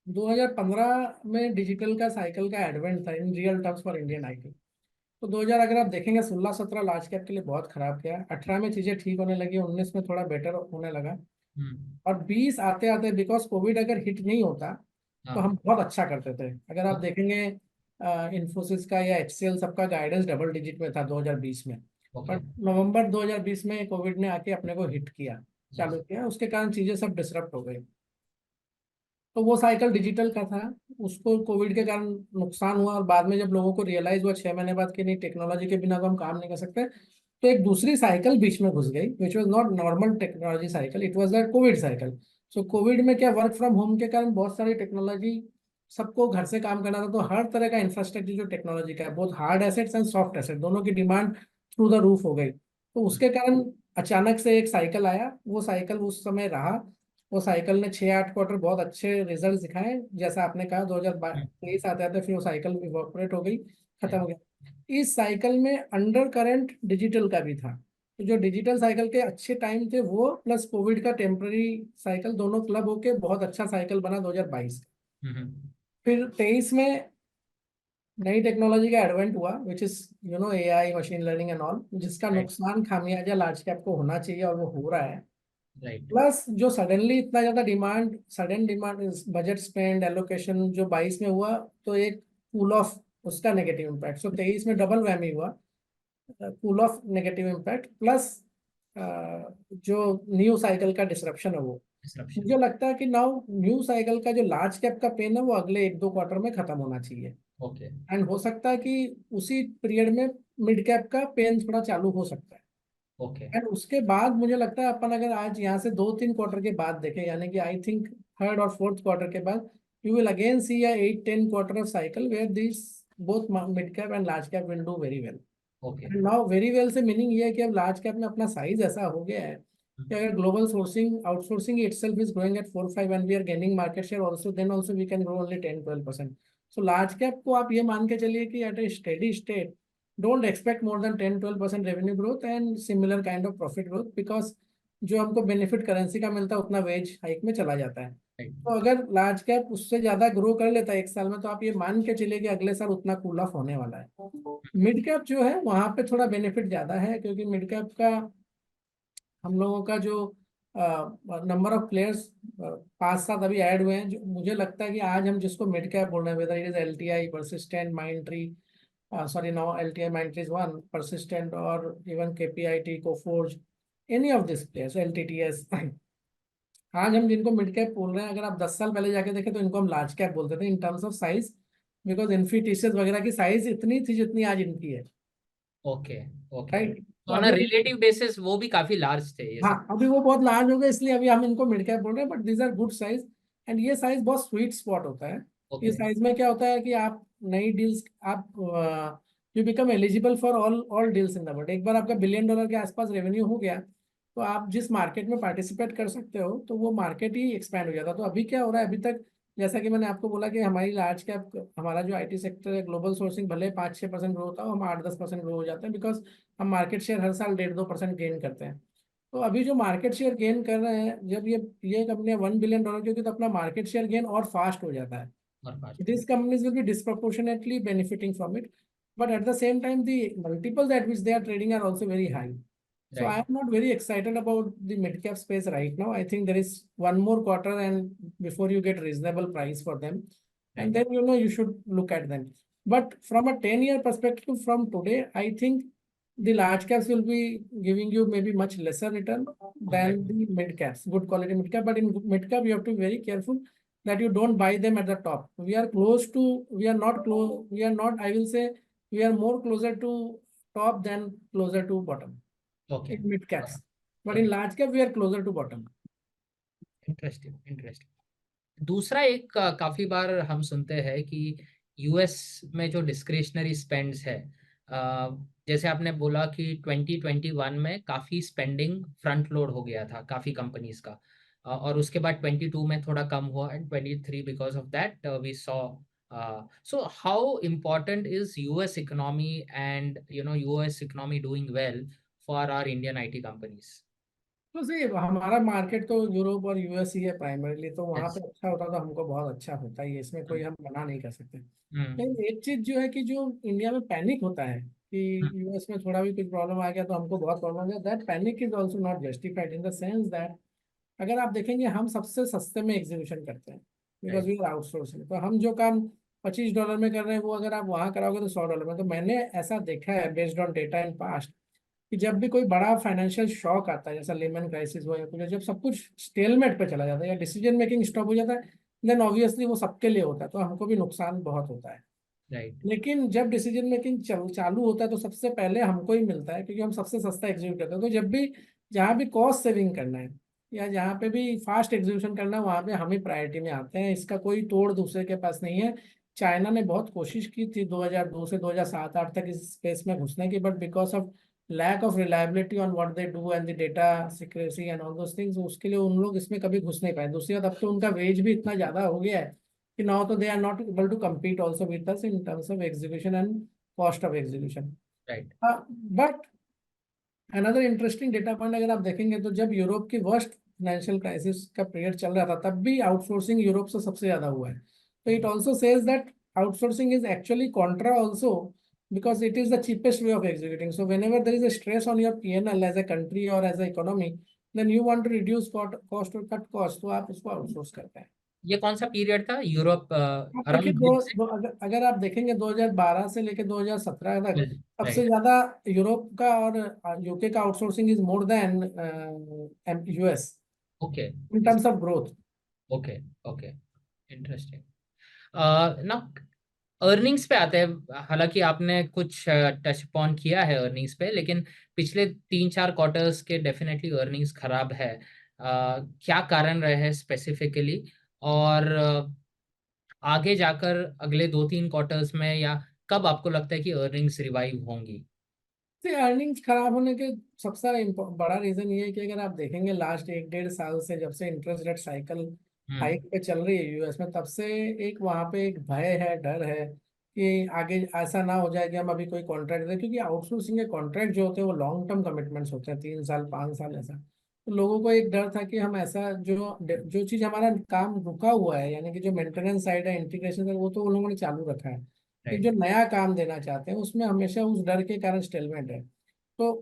2015 में डिजिटल का साइकिल का एडवेंट था in real terms for Indian IT. तो 2000 अगर आप देखेंगे 16-17 लार्ज कैप के लिए बहुत खराब गया, 18 में चीजें ठीक होने लगी, 19 में थोड़ा बेटर होने लगा, हम्म। और 20 आते आते बिकॉज कोविड अगर हिट नहीं होता तो हाँ। हम बहुत अच्छा करते थे। अगर आप ओके। देखेंगे इन्फोसिस का या एचसीएल सबका गाइडेंस डबल डिजिट में था 2020 में। ओके। पर नवंबर 2020 में कोविड ने आके अपने को हिट किया, यस। चालू किया, उसके कारण चीजें सब डिसरप्ट हो गई। तो वो साइकिल डिजिटल का था, उसको कोविड के कारण नुकसान हुआ, और बाद में जब लोगों को रियलाइज हुआ 6 महीने बाद कि नहीं टेक्नोलॉजी के बिना तो हम काम नहीं कर सकते, तो एक दूसरी साइकिल बीच में घुस गई which was not normal technology cycle, it was that Covid cycle. So Covid में क्या, वर्क फ्रॉम होम के कारण बहुत सारी टेक्नोलॉजी, सबको घर से काम करना था, तो हर तरह का इंफ्रास्ट्रक्चर जो टेक्नोलॉजी का है, both hard assets and soft asset, दोनों की डिमांड थ्रू द रूफ हो गई। तो उसके कारण अचानक से एक साइकिल आया, वो साइकिल उस समय रहा। वो साइकिल ने 6-8 क्वार्टर बहुत अच्छे रिजल्ट दिखाए, जैसा आपने कहा 2023 आते आते फिर वो साइकिल इवोपरेट हो गई, खत्म हो गया। इस साइकिल में अंडर करंट डिजिटल का भी था। तो जो डिजिटल साइकिल के अच्छे टाइम थे वो प्लस कोविड का टेम्पररी साइकिल दोनों क्लब होके बहुत अच्छा साइकिल बना 2022 का। हम्म। फिर 23 में नई टेक्नोलॉजी का एडवेंट हुआ which is AI machine learning and all, जिसका राइट। नुकसान खामियाजा लार्ज कैप को होना चाहिए और वो हो रहा है। राइट। प्लस जो सडनली इतना ज्यादा demand, sudden demand, budget spend allocation जो 22 में हुआ, तो एक कूल ऑफ उसका नेगेटिव इम्पैक्ट। सो 23 में डबल वैमी हुआ, cool off negative impact plus जो न्यू साइकिल का डिसरप्शन है वो। डिसरप्शन। मुझे लगता है कि नाउ न्यू साइकिल का जो लार्ज कैप का पेन है वो अगले 1-2 क्वार्टर में खत्म होना चाहिए। ओके। एंड हो सकता है कि उसी पीरियड में मिड कैप का पेन थोड़ा चालू हो सकता है। ओके। एंड उसके बाद मुझे लगता है अपन अगर आज यहाँ से 2-3 क्वार्टर के बाद देखें, यानी कि आई थिंक थर्ड और फोर्थ क्वार्टर के बाद, you will again see a 8-10 quarter of cycle where this both mid cap and large cap will do very well. Okay. Now very well से मीनिंग ये है कि अब लार्ज कैप में अपना साइज ऐसा हो गया है कि अगर global sourcing outsourcing itself is growing at 4-5 and we are gaining market share also, then also we can grow only 10-12%. So large cap को आप ये मान के चलिए कि at a steady state don't expect more than 10-12% revenue growth and similar kind of profit growth, because जो हमको benefit currency का मिलता है उतना वेज हाइक में चला जाता है। राइट। तो अगर लार्ज कैप उससे ज्यादा ग्रो कर लेता है 1 साल में, तो आप ये मान के चलिए कि अगले साल उतना कूल ऑफ होने वाला है। मिड कैप जो है वहां पे थोड़ा बेनिफिट ज्यादा है, क्योंकि मिड कैप का हम लोगों का जो नंबर ऑफ प्लेयर्स 5-7 अभी ऐड हुए हैं, जो मुझे लगता है कि आज हम जिसको मिड कैप बोल रहे हैं, weather it is LTI, persistent, Mindtree, sorry, now LTI Mindtree is one, Persistent or even KPIT, Coforge, any of these players, LTTS, आज हम जिनको मिड कैप बोल रहे हैं, अगर आप 10 साल पहले जाके देखें तो इनको हम लार्ज कैप बोलते थे इन terms of size, because Infy वगैरह की साइज इतनी थी जितनी आज इनकी है। ओके। ओके। राइट। तो तो ऑन अ अभी रिलेटिव बेसिस वो भी काफी लार्ज थे ये हाँ, सब। अभी वो बहुत लार्ज हो गए, इसलिए अभी हम इनको मिड कैप बोल रहे हैं, but these are good size. And ये साइज बहुत स्वीट स्पॉट होता है। ओके। इस साइज में क्या होता है कि आप नई डील्स, आप you become eligible for all all deals in the world. एक बार आपका $1 बिलियन के आसपास रेवेन्यू हो गया, तो आप जिस मार्केट में पार्टिसिपेट कर सकते हो, तो वो मार्केट ही एक्सपैंड हो जाता है। तो अभी क्या हो रहा है, अभी तक जैसा कि मैंने आपको बोला कि हमारी लार्ज कैप, हमारा जो आईटी सेक्टर है, ग्लोबल सोर्सिंग भले 5-6% ग्रो होता है, हम 8-10% ग्रो हो जाते हैं, बिकॉज हम मार्केट शेयर हर साल 1.5-2% गेन करते हैं। तो अभी जो मार्केट शेयर गेन कर रहे हैं, जब ये कंपनी $1 बिलियन की होगी, तो अपना मार्केट शेयर गेन और फास्ट हो जाता है। और पाँच These companies will be disproportionately benefiting from it, but at the same time, the multiples at which they are trading are also very high. So I right. am not very excited about the mid cap space right now. I think there is one more quarter and before you get reasonable price for them, and right. then you should look at them. But from a 10-year perspective from today, I think the large caps will be giving you maybe much lesser return than Exactly. the mid caps, good quality mid cap. But in mid cap, you have to be very careful that you don't buy them at the top. We are not close, we are not, I will say, we are more closer to top than closer to bottom okay. in mid caps. But in okay. large cap, we are closer to bottom. Interesting. Interesting. दूसरा एक काफी बार हम सुनते हैं कि US में जो discretionary spends है, अ, जैसे आपने बोला कि 2021 में काफी स्पेंडिंग फ्रंट लोड हो गया था काफी कंपनीज का, और उसके बाद 22 में थोड़ा कम हुआ and 23 because of that we saw. So how important is US economy and US economy doing well for our Indian IT companies? तो सही, हमारा मार्केट तो यूरोप और यूएस ही है प्राइमरीली, तो वहाँ यस। पे अच्छा होता तो हमको बहुत अच्छा होता ही है, इसमें कोई हम मना नहीं कर सकते। हम्म। लेकिन एक चीज जो है कि जो इंडिया में पैनिक होता है कि हम्म। यूएस में थोड़ा भी कुछ प्रॉब्लम आ गया तो हमको बहुत प्रॉब्लम हो गया, that panic is also not justified in the sense that अगर आप देखेंगे हम सबसे सस्ते में एग्जीक्यूशन करते हैं, because right. We are outsourcing. तो हम जो काम $25 में कर रहे हैं, वो अगर आप वहाँ कराओगे तो $100 में। तो मैंने ऐसा देखा है based on data in past कि जब भी कोई बड़ा फाइनेंशियल शॉक आता है, जैसा लेमन क्राइसिस हुआ या कुछ, जब सब कुछ स्टेलमेट पे चला जाता है या डिसीजन मेकिंग स्टॉप हो जाता है, देन ऑब्वियसली वो सबके लिए होता है, तो हमको भी नुकसान बहुत होता है। राइट। लेकिन जब डिसीजन मेकिंग चालू होता है तो सबसे पहले हमको ही मिलता है, क्योंकि हम सबसे सस्ता एग्जीक्यूट करते हैं। तो जब भी जहाँ भी कॉस्ट सेविंग करना है या जहाँ पे भी फास्ट एग्जीक्यूशन करना है, वहाँ पे हम ही प्रायोरिटी में आते हैं। इसका कोई तोड़ दूसरे के पास नहीं है। चाइना ने बहुत कोशिश की थी 2002 से 2007-8 तक इस स्पेस में घुसने की, but because of lack of reliability on what they do and the data secrecy and all those things, उसके लिए उन लोग इसमें कभी घुस नहीं पाए। दूसरी बात, अब तो उनका वेज भी इतना ज्यादा हो गया है कि now तो they are not able to compete also with us in terms of execution and cost of execution. Right. But another interesting data point अगर आप देखेंगे तो जब यूरोप की वर्स्ट फाइनेंशियल क्राइसिस का पीरियड चल रहा था तब भी आउटसोर्सिंग यूरोप से सबसे ज्यादा हुआ है। तो it also says that outsourcing is actually Contra also, because it is the cheapest way of executing. So whenever there is a stress on your P&L as a country or as a economy, then you want to reduce cost or cut cost, तो आप उसको outsource करते हैं। ये कौन सा period था Europe, आप देखिए अराउंड मिड से? अगर आप देखेंगे 2012 से लेकर 2017 तक सबसे राइट। ज्यादा यूरोप का और यूके का outsourcing is more than US okay. In terms of growth. Okay. Okay. Interesting. ना, अर्निंग्स पे आते हैं। हालांकि आपने कुछ टच अपॉन किया है अर्निंग्स पे, लेकिन पिछले 3-4 क्वार्टर्स के डेफिनेटली अर्निंग्स खराब है। क्या कारण रहे हैं स्पेसिफिकली? और आगे जाकर अगले 2-3 क्वार्टर्स में, या कब आपको लगता है कि अर्निंग्स रिवाइव होंगी? अर्निंग्स खराब होने के सबसे बड़ा रीजन ये है कि अगर आप देखेंगे लास्ट 1-1.5 साल से जब से इंटरेस्ट रेट साइकिल हाइक पे चल रही है यूएस में, तब से एक वहां पे एक भय है, डर है कि आगे ऐसा ना हो जाए कि हम अभी कोई कॉन्ट्रैक्ट दें, क्योंकि आउटसोर्सिंग के कॉन्ट्रैक्ट जो होते हैं वो लॉन्ग टर्म कमिटमेंट्स होते हैं, 3 साल 5 साल ऐसा। तो लोगों को एक डर था कि हम ऐसा जो जो चीज हमारा काम रुका हुआ है, यानी कि जो मेंटेनेंस साइड है, इंटीग्रेशन है, वो तो उन लोगों ने चालू रखा है। कि राइट। जो नया काम देना चाहते हैं उसमें हमेशा उस डर के कारण स्टेलमेंट है। तो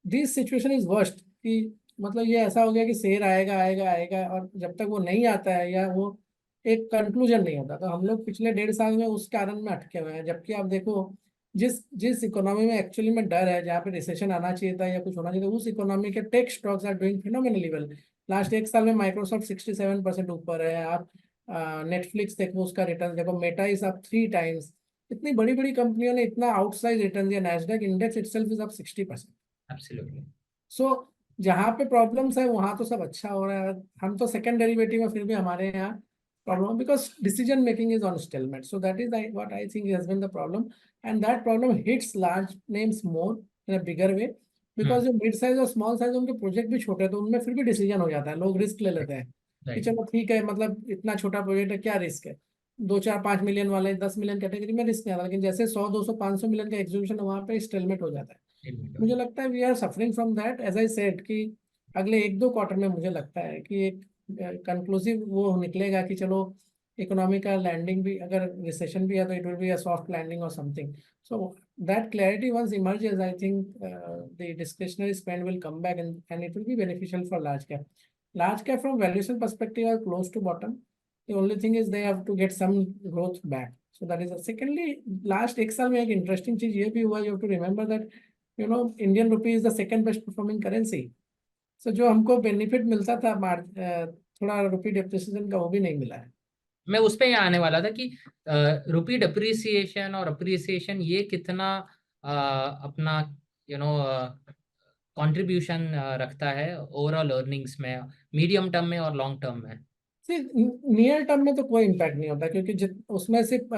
दिस सिचुएशन इज वर्स्ट कि मतलब ये ऐसा हो गया कि शेर आएगा आएगा आएगा, और जब तक वो नहीं आता है या वो एक कंक्लूजन नहीं होता, तो हम लोग पिछले 1.5 साल में उस कारण में अटके हुए हैं। जबकि आप देखो जिस जिस इकोनॉमी में एक्चुअली में डर है, जहाँ पे रिसेशन आना चाहिए था या कुछ होना चाहिए था, उस इकोनॉमी के tech stocks are doing phenomenally well. Last 1 साल में माइक्रोसॉफ्ट 67% ऊपर है। आप नेटफ्लिक्स देखो, उसका रिटर्न देखो, मेटा इज अप 3 टाइम्स। इतनी बड़ी बड़ी कंपनियों ने इतना आउटसाइज रिटर्न दिया, Nasdaq index itself is up 60%। Absolutely. So जहाँ पे प्रॉब्लम्स है वहां तो सब अच्छा हो रहा है। हम तो सेकंड डेरिवेटिव में फिर भी हमारे यहाँ problem, because decision making is on stalemate. So that is what I think has been the problem, and that problem hits large names more in a bigger way. Because जो mid size और small size उनके project भी छोटे हैं, तो उनमें फिर भी डिसीजन हो जाता है, लोग रिस्क ले लेते हैं कि राइट। चलो ठीक है, मतलब इतना छोटा प्रोजेक्ट है, क्या रिस्क है। 2 4 5 मिलियन वाले 10 मिलियन कैटेगरी में रिस्क नहीं आता, लेकिन जैसे 100 200 500 मिलियन का एग्जीक्यूशन वहां पे स्टेलमेट हो जाता है। मुझे लगता है we are suffering from that, as I said कि अगले 1-2 क्वार्टर में मुझे लगता है कि एक कंक्लूसिव वो निकलेगा कि चलो इकोनॉमी का लैंडिंग भी, अगर रिसेशन भी है तो it will be a soft landing और something. So that clarity once emerges, I think the discretionary spend will come back and it will be beneficial for large cap. Large cap from valuation perspective are close to bottom. The only thing is they have to get some growth back. So that is secondly, last 1 साल में एक interesting चीज ये भी हुआ, you have to remember that Indian rupee is the second best performing currency. So जो हमको benefit मिलता था थोड़ा रुपी डिप्रिसिएशन का, वो भी नहीं मिला है। मैं उस पे यहाँ आने वाला था कि रुपी डिप्रिसिएशन और अप्रिसिएशन ये कितना अपना नो कंट्रीब्यूशन रखता है ओवरऑल अर्निंग्स में, मीडियम टर्म में और लॉन्ग टर्म में? नियर टर्म में तो कोई इम्पैक्ट नहीं होता, क्योंकि उसमें सिर्फ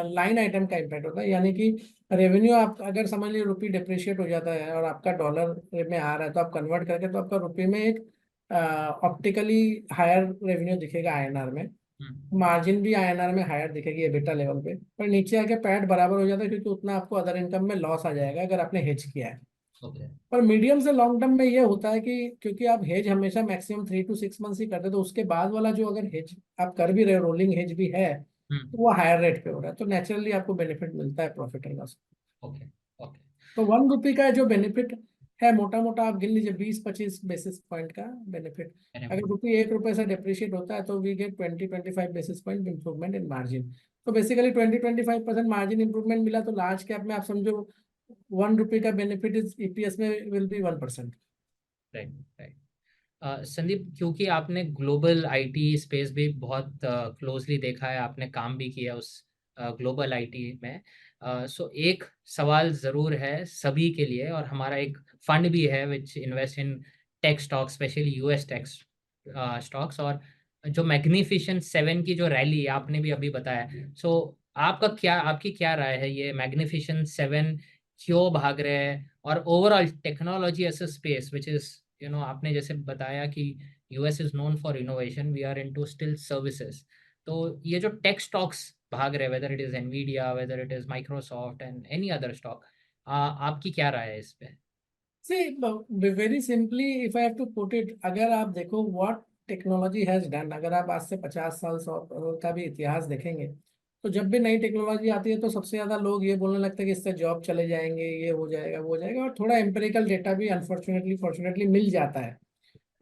लाइन आइटम का इम्पैक्ट होता है। यानी कि रेवेन्यू, आप अगर समझ लीजिए रुपी डिप्रिशिएट हो जाता है और आपका डॉलर में आ रहा है, तो आप कन्वर्ट करके तो आपका रुपये में एक ऑप्टिकली हायर रेवेन्यू दिखेगा आईएनआर में। मार्जिन भी आईएनआर में हायर दिखेगी एबिटा लेवल पे, पर नीचे आके पैट बराबर हो जाता है, क्योंकि उतना आपको अदर इनकम में लॉस आ जाएगा अगर आपने हेज किया है। ओके। पर मीडियम से लॉन्ग टर्म में ये होता है कि क्योंकि आप हेज हमेशा मैक्सिमम 3 to 6 मंथ्स ही करते हैं, तो उसके बाद वाला जो अगर हेज आप कर भी रहे हो, रोलिंग हेज भी है, तो वो हायर रेट पे हो रहा है, तो नेचुरली आपको बेनिफिट मिलता है profit and loss. Okay. Okay. तो 1 रुपी का जो बेनिफिट है, मोटा मोटा आप गिन लीजिए 20-25 बेसिस पॉइंट का बेनिफिट। अगर रुपी 1 रुपए से डिप्रिशिएट होता है तो we get 20-25 basis point improvement in margin. तो बेसिकली 20-25% मार्जिन इंप्रूवमेंट मिला, तो लार्ज कैप में आप समझो 1 रुपी का बेनिफिट इज ईपीएस में will be 1%। Right. Right. Sandeep, क्योंकि आपने ग्लोबल आईटी स्पेस भी बहुत क्लोजली देखा है, आपने काम भी किया उस ग्लोबल आईटी में, सो एक सवाल ज़रूर है सभी के लिए, और हमारा एक फंड भी है which invest in tech stocks, specially US tech stocks. और जो मैग्निफिसेंट 7 की जो रैली आपने भी अभी बताया, सो आपकी क्या राय है, ये मैग्निफिसेंट 7 क्यों भाग रहे हैं? और overall technology as a space which is, आपने जैसे बताया कि US is known for innovation, we are into still services, तो ये जो टेक स्टॉक्स भाग रहे, whether it is Nvidia, whether it is Microsoft and any other stock, आपकी क्या राय है इस पे? See, very simply, if I have to put it, अगर आप देखो what technology has done, अगर आप आज से 50 साल 100 का भी इतिहास देखेंगे, तो जब भी नई टेक्नोलॉजी आती है तो सबसे ज्यादा लोग ये बोलने लगते हैं कि इससे जॉब चले जाएंगे, ये हो जाएगा वो हो जाएगा, और थोड़ा एम्पेरिकल डेटा भी अनफॉर्चुनेटली फॉर्चुनेटली मिल जाता है।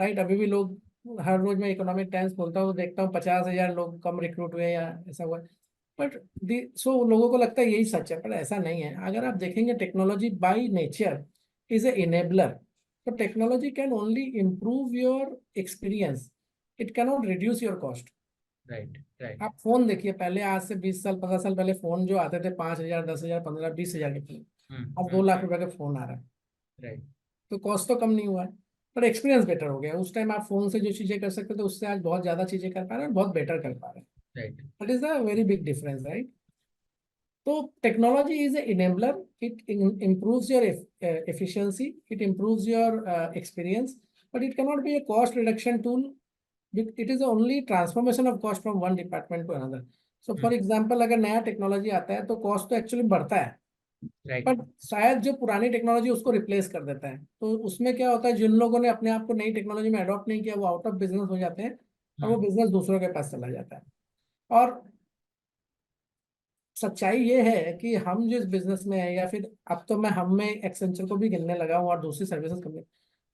राइट, अभी भी लोग, हर रोज मैं इकोनॉमिक टाइम्स खोलता हूँ, देखता हूँ 50,000 लोग कम रिक्रूट हुए या ऐसा हुआ। बट सो लोगों को लगता है यही सच है, पर ऐसा नहीं है। अगर आप देखेंगे, technology by nature is a enabler. तो technology can only improve your experience, it cannot reduce your cost. Right, right. आप फोन देखिए, पहले आज से 20 साल 50 साल पहले फोन जो आते थे 5,000 10,000 15 20,000 के फोन, आज 2 लाख रुपए का फोन आ रहा है। राइट, तो कॉस्ट तो कम नहीं हुआ है, पर एक्सपीरियंस बेटर हो गया। उस टाइम आप फोन से जो चीजें कर सकते थे उससे आज बहुत ज्यादा चीजें कर पा रहे हैं और बहुत बेटर कर पा रहे हैं। Right, that is a very big difference, right. तो technology is a enabler, it improves your efficiency, it improves your experience, but it cannot be a cost reduction tool. It is only transformation of cost from one department to another. So for example, अगर नया technology आता है तो cost तो actually बढ़ता है, right. But शायद जो पुरानी टेक्नोलॉजी उसको रिप्लेस कर देता है। तो उसमें क्या होता है, जिन लोगों ने अपने आप को नई टेक्नोलॉजी में अडॉप्ट नहीं किया वो आउट ऑफ बिजनेस हो जाते हैं, और वो बिजनेस दूसरों के पास चला जाता है। और सच्चाई ये है कि हम जिस बिजनेस में है, या फिर अब तो मैं हम में एक्सेंचर को भी गिनने लगा हूँ और दूसरी सर्विसेज कंपनी,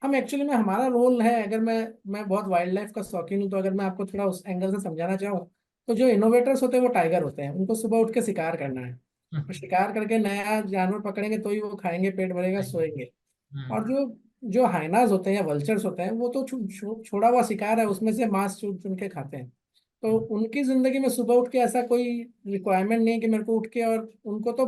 हम एक्चुअली में हमारा रोल है, अगर मैं बहुत वाइल्ड लाइफ का शौकीन हूँ, तो अगर मैं आपको थोड़ा उस एंगल से समझाना चाहूँ, तो जो इनोवेटर्स होते हैं वो टाइगर होते हैं। उनको सुबह उठ के शिकार करना है, और शिकार करके नया जानवर पकड़ेंगे तो ही वो खाएंगे, पेट भरेगा, सोएंगे। और जो जो हाइनाज होते हैं या वल्चर्स होते हैं, वो तो छोड़ा हुआ शिकार है, उसमें से मांस चुन चुन के खाते हैं। तो उनकी जिंदगी में सुबह उठ के ऐसा कोई रिक्वायरमेंट नहीं है कि मेरे को उठ के, और उनको तो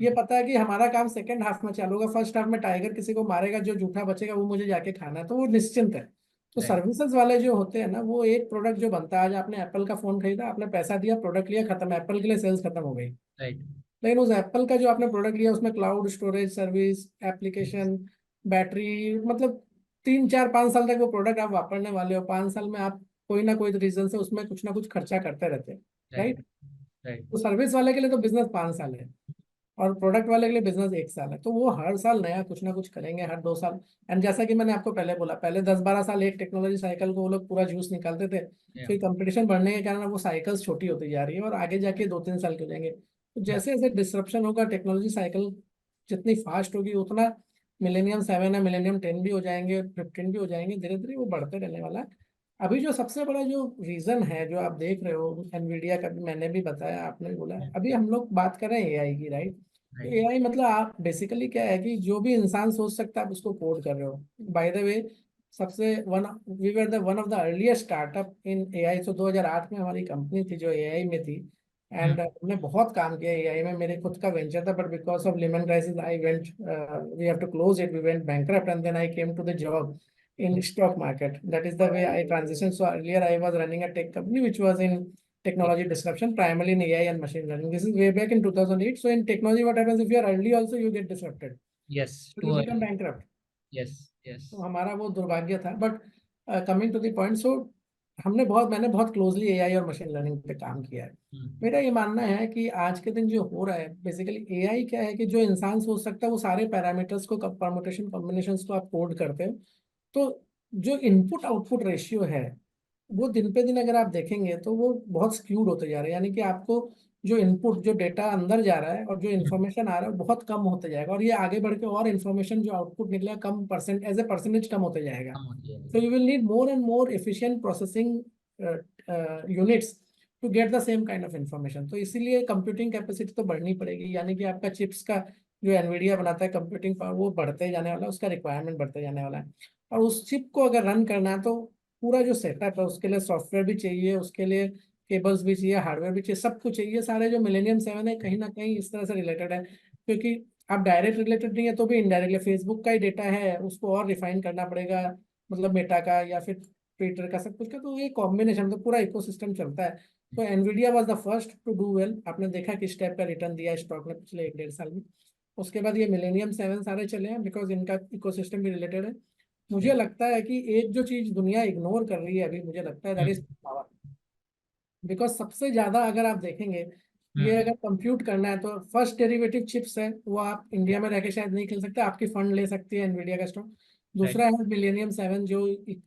ये पता है कि हमारा काम सेकंड हाफ में चालू होगा, फर्स्ट हाफ में टाइगर किसी को मारेगा, जो जूठा बचेगा वो मुझे जाके खाना है, तो वो निश्चिंत है। तो राइट, सर्विसेज वाले जो होते हैं ना, वो एक प्रोडक्ट जो बनता है, आज आपने एप्पल का फोन खरीदा, आपने पैसा दिया, प्रोडक्ट लिया, खत्म, एप्पल के लिए सेल्स खत्म हो गई। राइट, लेकिन उस एप्पल का जो आपने प्रोडक्ट लिया, उसमें cloud storage service, application, battery, मतलब 3 4 5 साल तक वो प्रोडक्ट आप वापरने वाले हो। 5 साल में आप कोई ना कोई रीजन से उसमें कुछ ना कुछ खर्चा करते रहते हैं, राइट, राइट। राइट, तो सर्विस वाले के लिए तो बिजनेस 5 साल है, और प्रोडक्ट वाले के लिए बिजनेस 1 साल है। तो वो हर साल नया कुछ ना कुछ करेंगे, हर 2 साल। एंड जैसा कि मैंने आपको पहले बोला, पहले 10 12 साल एक टेक्नोलॉजी साइकिल को वो लोग पूरा जूस निकालते थे, फिर कंपटीशन बढ़ने के कारण वो साइकिल्स छोटी होती जा रही है, और आगे जाके 2 3 साल के हो जाएंगे। तो जैसे जैसे डिसरप्शन होगा, टेक्नोलॉजी साइकिल जितनी फास्ट होगी, उतना मिलेनियम 7 है, मिलेनियम 10 भी हो जाएंगे, 15 भी हो जाएंगे, धीरे धीरे वो बढ़ते रहने वाला है। अभी जो सबसे बड़ा जो रीजन है जो आप देख रहे हो, एनवीडिया का भी मैंने भी बताया, आपने भी बोला, अभी हम लोग बात कर रहे हैं एआई की, राइट। तो राइट, एआई मतलब आप बेसिकली क्या है कि जो भी इंसान सोच सकता है आप उसको कोड कर रहे हो। बाय द वे, सबसे one we were the one of the earliest startup in AI. तो 2008 में हमारी कंपनी थी जो एआई में थी, एंड हमने बहुत काम किया एआई में। मेरे खुद का वेंचर था, but because of Lehman crisis I went, we have to close it, we went bankrupt, and then I came to the job in stock market. That is the way I transitioned. So earlier I was running a tech company which was in technology disruption, primarily in AI and machine learning. This is way back in 2008. So in technology, what happens, if you are early also, you get disrupted. Yes, So to you become early, bankrupt. Yes, yes. तो हमारा वो दुर्भाग्य था। But coming to the point, so मैंने बहुत closely AI और machine learning पे काम किया है। मेरा ये मानना है कि आज के दिन जो हो रहा है, बेसिकली एआई क्या है कि जो इंसान सोच सकता है वो सारे पैरामीटर्स को, परमुटेशन कॉम्बिनेशंस को आप कोड करते हो। तो जो इनपुट आउटपुट रेशियो है, वो दिन पे दिन अगर आप देखेंगे तो वो बहुत स्क्यूड होते जा रहे हैं। यानी कि आपको जो इनपुट, जो डेटा अंदर जा रहा है और जो इन्फॉर्मेशन आ रहा है वो बहुत कम होते जाएगा, और ये आगे बढ़ के और इन्फॉर्मेशन जो आउटपुट निकलेगा कम परसेंट, एज ए परसेंटेज कम होते जाएगा। कम होती है। So you will need more and more efficient processing units to get the same kind of information. तो इसीलिए कंप्यूटिंग कैपेसिटी तो बढ़नी पड़ेगी, यानी कि आपका चिप्स का जो एनवीडिया बनाता है कंप्यूटिंग पावर, वो बढ़ते जाने वाला है, उसका रिक्वायरमेंट बढ़ते जाने वाला है। और उस चिप को अगर रन करना है तो पूरा जो सेटअप है उसके लिए सॉफ्टवेयर भी चाहिए, उसके लिए केबल्स भी चाहिए, हार्डवेयर भी चाहिए, सब कुछ चाहिए। सारे जो मिलेनियम 7 है कहीं ना कहीं इस तरह से रिलेटेड है, क्योंकि आप डायरेक्ट रिलेटेड नहीं है तो भी इनडायरेक्टली फेसबुक का ही डेटा है, उसको और रिफाइन करना पड़ेगा, मतलब मेटा का या फिर ट्विटर का, सब कुछ का। तो ये कॉम्बिनेशन, तो पूरा इकोसिस्टम चलता है। तो Nvidia was the first to do well. आपने देखा किस टाइप का रिटर्न दिया स्टॉक ने पिछले 1 1.5 साल में। उसके बाद ये मिलेनियम 7 सारे चले हैं, बिकॉज इनका इकोसिस्टम भी रिलेटेड है। मुझे लगता है कि एक जो चीज दुनिया इग्नोर कर रही है अभी, मुझे लगता है दैट इज पावर। बिकॉज सबसे ज्यादा अगर आप देखेंगे, ये हम्म। अगर कंप्यूट करना है तो फर्स्ट डेरिवेटिव चिप्स है, वो आप इंडिया में रह के शायद नहीं खेल सकते, आपकी फंड ले सकती है एनवीडिया का स्टॉक। राइट। दूसरा है मिलेनियम 7 जो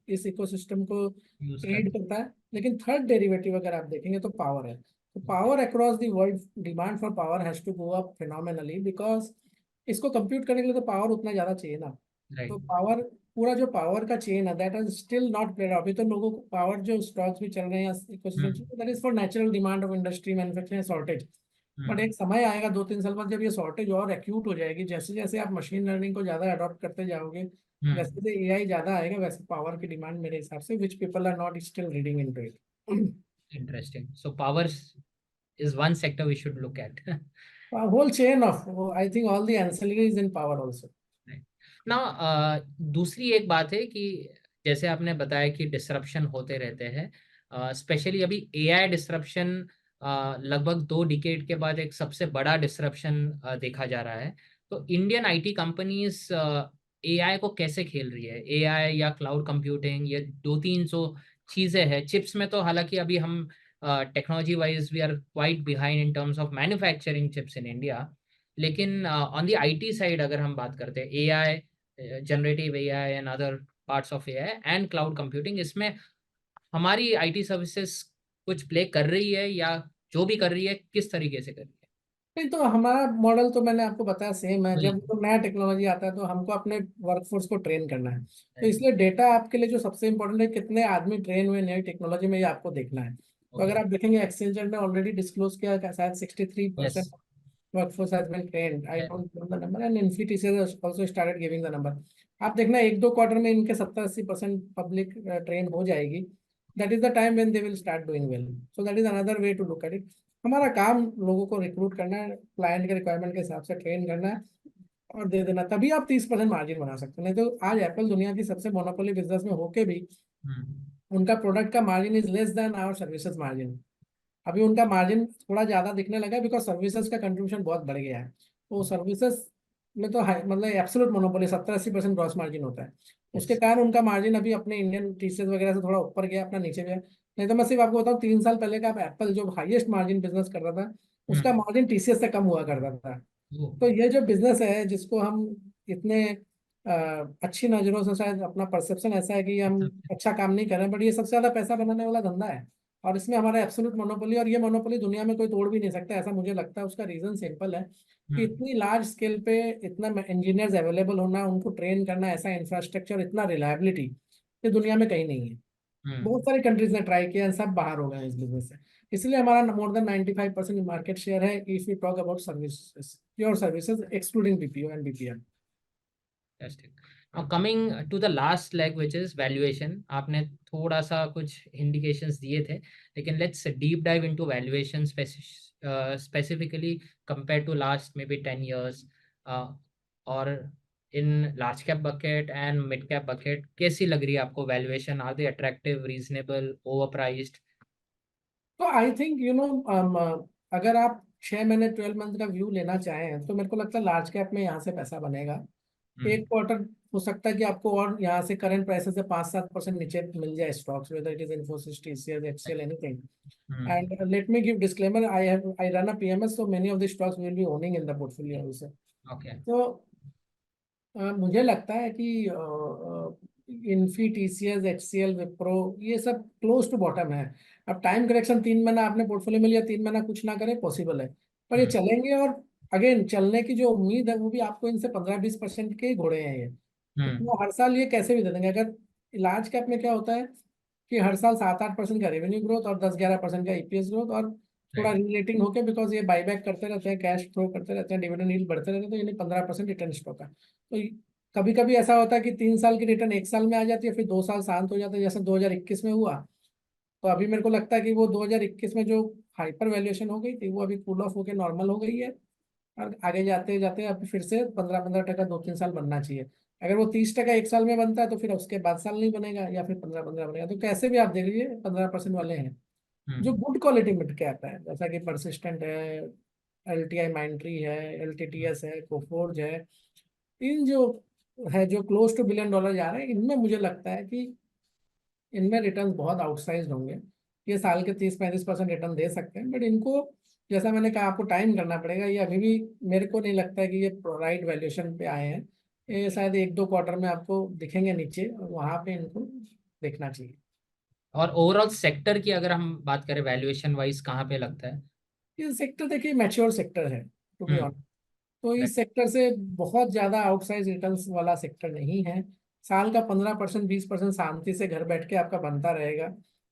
इस इकोसिस्टम को यूज एड करते। करता है। लेकिन थर्ड डेरिवेटिव अगर आप देखेंगे तो पावर है। तो power across the world, demand for power has to go up phenomenally, because इसको कंप्यूट करने के लिए तो पावर उतना ज्यादा चाहिए ना। तो राइट। पावर, पूरा जो पावर का चेन है that is still not played out. अभी तो लोगों को पावर जो स्टॉक्स भी चल रहे हैं hmm. Ecosystem, that is for natural demand of industry manufacturing shortage. But hmm. एक समय आएगा 2-3 साल बाद जब ये शॉर्टेज और एक्यूट हो जाएगी, जैसे जैसे आप मशीन लर्निंग को ज्यादा अडॉप्ट करते जाओगे, जैसे हम्म। जैसे एआई ज्यादा आएगा, वैसे पावर की डिमांड मेरे हिसाब से which people are not still reading into it. Interesting. So power is one sector we should look at. Whole chain of, I think all the ancillaries in power also. ना, दूसरी एक बात है कि जैसे आपने बताया कि डिसरप्शन होते रहते हैं, स्पेशली अभी एआई डिसरप्शन लगभग 2 डिकेड के बाद एक सबसे बड़ा डिसरप्शन देखा जा रहा है। तो इंडियन आईटी कंपनीज एआई को कैसे खेल रही है? एआई या क्लाउड कंप्यूटिंग, ये 200-300 चीजें हैं चिप्स में। तो हालांकि अभी हम technology wise we are quite behind in terms of manufacturing chips in India. लेकिन ऑन द आईटी साइड अगर हम बात करते हैं, AI, generative AI and other parts of AI and cloud computing, इसमें हमारी आईटी सर्विसेज कुछ प्ले कर रही है, या जो भी कर रही है किस तरीके से कर रही नहीं, तो हमारा मॉडल तो मैंने आपको बताया सेम है। है? जब तो नया टेक्नोलॉजी आता है तो हमको अपने वर्कफोर्स को ट्रेन करना है। तो राइट। इसलिए डेटा आपके लिए जो सबसे इंपॉर्टेंट है, कितने आदमी ट्रेन हुए नई टेक्नोलॉजी में, ये आपको देखना है। तो ओके। अगर आप देखेंगे एक्सचेंजर ने ऑलरेडी डिस्क्लोज किया है, शायद 63% yes. Workforce has been trained. I don't know the number, and Infosys also started giving the number. आप देखना 1-2 क्वार्टर में इनके 70-80% पब्लिक ट्रेन हो जाएगी। That is the time when they will start doing well. So that is another way to look at it. हमारा काम लोगों को रिक्रूट करना है, क्लाइंट के रिक्वायरमेंट के हिसाब से ट्रेन करना है और दे देना, तभी आप 30% मार्जिन बना सकते हैं। नहीं तो आज एप्पल दुनिया की सबसे मोनोपोली बिजनेस में होके भी उनका प्रोडक्ट का margin is less than our services margin. अभी उनका मार्जिन थोड़ा ज्यादा दिखने लगा बिकॉज सर्विसेज का कंट्रीब्यूशन बहुत बढ़ गया है। तो सर्विसेज में तो हाई, मतलब एब्सोल्यूट मोनोपोली 70-80% ग्रॉस मार्जिन होता है। उसके यस। कारण उनका मार्जिन अभी अपने इंडियन टीसीएस वगैरह से थोड़ा ऊपर गया, अपना नीचे गया। नहीं तो मैं सिर्फ आपको बताऊँ, 3 साल पहले का एप्पल जो हाईएस्ट मार्जिन बिजनेस कर रहा था, उसका हम्म। मार्जिन टीसीएस से कम हुआ करता था। वो। तो ये जो बिजनेस है जिसको हम इतने अच्छी नजरों से, शायद अपना परसेप्शन ऐसा है कि हम अच्छा काम नहीं कर रहे हैं, बट ये सबसे ज्यादा पैसा बनाने वाला धंधा है। और इसमें हमारा एब्सोल्यूट मोनोपोली, और ये मोनोपोली दुनिया में कोई तोड़ भी नहीं सकता, ऐसा मुझे लगता है। उसका रीजन सिंपल है कि हम्म। इतनी लार्ज स्केल पे इतना इंजीनियर्स अवेलेबल होना, उनको ट्रेन करना, ऐसा इंफ्रास्ट्रक्चर, इतना रिलायबिलिटी, ये दुनिया में कहीं नहीं है। बहुत हम्म। सारी कंट्रीज ने ट्राई किया, सब बाहर हो गए हैं इस बिजनेस से। इसलिए हमारा मोर देन 95% मार्केट शेयर है if you talk about services, pure services excluding BPO and BPM. Fantastic. Now coming to the last leg which is valuation, आपने थोड़ा सा कुछ indications दिए थे, लेकिन let's deep dive into valuation specifically compared to last maybe 10 years, और in large cap bucket and mid cap bucket कैसी लग रही है आपको valuation? Are they attractive, reasonable, overpriced? तो आई थिंक अगर आप 6 महीने 12 मंथ का व्यू लेना चाहें तो मेरे को लगता है लार्ज कैप में यहाँ से पैसा बनेगा। हम्म। 1 क्वार्टर हो सकता है कि आपको और यहाँ से करंट प्राइसेस से 5-7% नीचे मिल जाए stocks, weather it is Infosys, TCS, HCL, anything. Hmm. And let me give disclaimer, I run a PMS, so many of the stocks will be owning in the portfolio also. Okay. तो मुझे लगता है कि Infy, TCS, HCL, Wipro, ये सब close to bottom है। अब time correction 3 महीना आपने पोर्टफोलियो में लिया, 3 महीना कुछ ना करे, पॉसिबल है। पर ये हम्म। चलेंगे, और अगेन चलने की जो उम्मीद है वो भी आपको इनसे 15-20% के ही घोड़े हैं ये। तो हम्म। वो हर साल ये कैसे भी दे देंगे। अगर लार्ज कैप में क्या होता है कि हर साल 7-8% का रेवेन्यू ग्रोथ और 10-11% का ईपीएस ग्रोथ, और थोड़ा राइट। रीरेटिंग होके, बिकॉज ये बाईबैक करते रहते हैं, कैश थ्रो करते रहते हैं, डिविडेंड यील्ड बढ़ते रहते हैं, तो यानी 15% रिटर्न स्टॉक का। तो कभी कभी ऐसा होता है कि 3 साल की रिटर्न 1 साल में आ जाती है, फिर 2 साल शांत हो जाते हैं, जैसे 2021 में हुआ। तो अभी मेरे को लगता है कि वो 2021 में जो हाइपर वैल्यूएशन हो गई थी, वो अभी कूल ऑफ होकर नॉर्मल हो गई है। और आगे जाते जाते अब फिर से 15-15% 2-3 साल बनना चाहिए। अगर वो 30% 1 साल में बनता है तो फिर उसके बाद साल नहीं बनेगा, या फिर 15-15 बनेगा। तो कैसे भी आप देख लीजिए 15% वाले हैं जो हम्म। गुड क्वालिटी मिड कैप है, जैसा कि परसिस्टेंट है, एलटीआई माइंट्री है, एलटीटीएस है, कोफोर्ज है। इन जो है जो क्लोज टू $1 बिलियन जा रहे हैं, इनमें मुझे लगता है कि इनमें रिटर्न बहुत आउटसाइज्ड होंगे। ये साल के 30-35% रिटर्न दे सकते हैं, बट इनको जैसा मैंने कहा आपको टाइम करना पड़ेगा। ये अभी भी मेरे को नहीं लगता है कि ये राइट वैल्यूएशन पे आए हैं। ये शायद 1-2 क्वार्टर में आपको दिखेंगे नीचे, और वहां पे इनको देखना चाहिए। और ओवरऑल सेक्टर की अगर हम बात करें वैल्यूएशन वाइज कहाँ पे लगता है? ये सेक्टर देखिए मैच्योर सेक्टर है, टू बी हम्म। ऑनेस्ट। तो इस right, सेक्टर से बहुत ज्यादा आउटसाइज रिटर्न्स वाला सेक्टर नहीं है। साल का 15% 20% शांति से घर बैठ के आपका बनता रहेगा,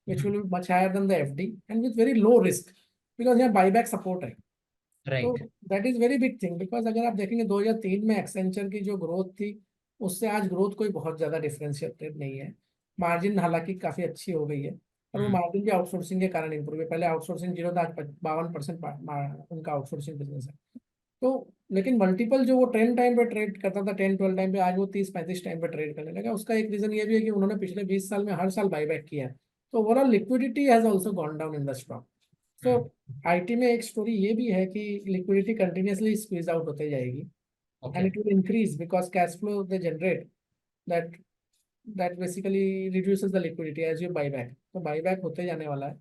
which will be much higher than the FD and with very low risk, because यहाँ बाईबैक सपोर्ट है। तो right. That is very big thing, because अगर आप देखेंगे 2003 में एक्सेंचर की जो ग्रोथ थी, उससे आज ग्रोथ कोई बहुत ज्यादा डिफरेंशिएटेड नहीं है। मार्जिन हालांकि काफी अच्छी हो गई है, और वो हम्म। मार्जिन भी आउटसोर्सिंग के कारण इंप्रूव है। पहले आउटसोर्सिंग जीरो था, आज 52% उनका आउटसोर्सिंग बिजनेस है। तो लेकिन मल्टीपल जो वो 10 टाइम पे ट्रेड करता था, 10-12 टाइम पे, आज वो 30-35 टाइम पे ट्रेड करने लगा। उसका एक रीजन ये भी है कि उन्होंने पिछले 20 साल में हर साल बाईबैक किया है। तो overall liquidity has also gone down in the stock. So hmm. IT में एक स्टोरी ये भी है कि लिक्विडिटी कंटिन्यूअसली स्क्वीज आउट होते जाएगी, and okay. It will increase because cash flow they generate, that that basically reduces the liquidity as you buy back. तो buy back होते जाने वाला है।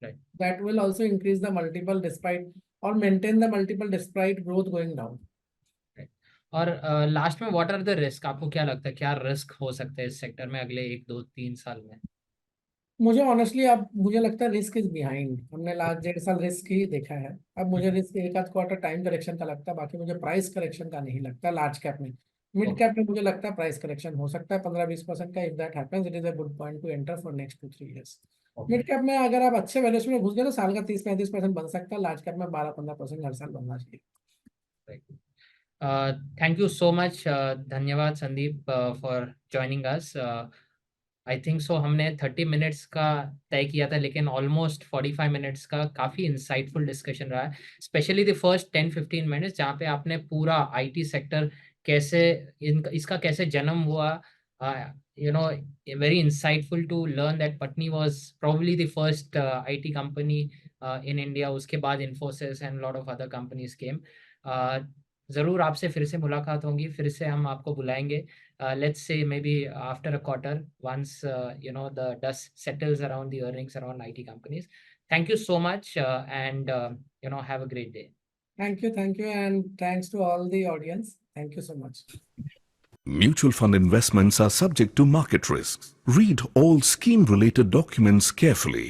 Right. That will also increase the multiple despite, और maintain the multiple despite growth going down. Right. और last में what are the risk? आपको क्या लगता है क्या रिस्क हो सकता है इस सेक्टर में अगले 1 2 3 साल में? मुझे ऑनेस्टली अब मुझे लगता है रिस्क इज बिहाइंड। हमने लास्ट 1.5 साल रिस्क ही देखा है। अब मुझे रिस्क एक आध क्वार्टर टाइम करेक्शन का लगता है, बाकी मुझे प्राइस करेक्शन का नहीं लगता लार्ज कैप में। Mid okay. कैप में मुझे लगता है प्राइस करेक्शन हो सकता है 15-20% का। If that happens it is a good point two enter for next 2-3 years. Okay. Mid cap में अगर आप अच्छे वैल्यूएशन में घुस गए तो साल का 30-35% बन सकता है। लार्ज कैप में 12-15% हर साल बनना चाहिए। थैंक यू सो मच, धन्यवाद Sandeep for joining us. I think so हमने 30 मिनट्स का तय किया था, लेकिन ऑलमोस्ट 45 मिनट्स का काफ़ी इंसाइटफुल डिस्कशन रहा है। स्पेशली द फर्स्ट 10 15 मिनट्स जहाँ पे आपने पूरा आईटी सेक्टर कैसे इसका कैसे जन्म हुआ, you know, very insightful to learn that Patni was probably the first IT company in India. उसके बाद Infosys and lot of other companies came. ज़रूर आपसे फिर से मुलाकात होंगी, फिर से हम आपको बुलाएंगे। Let's say maybe after a quarter, once the dust settles around the earnings around IT companies. Thank you so much, and have a great day. Thank you and thanks to all the audience. Thank you so much. Mutual fund investments are subject to market risks. Read all scheme-related documents carefully.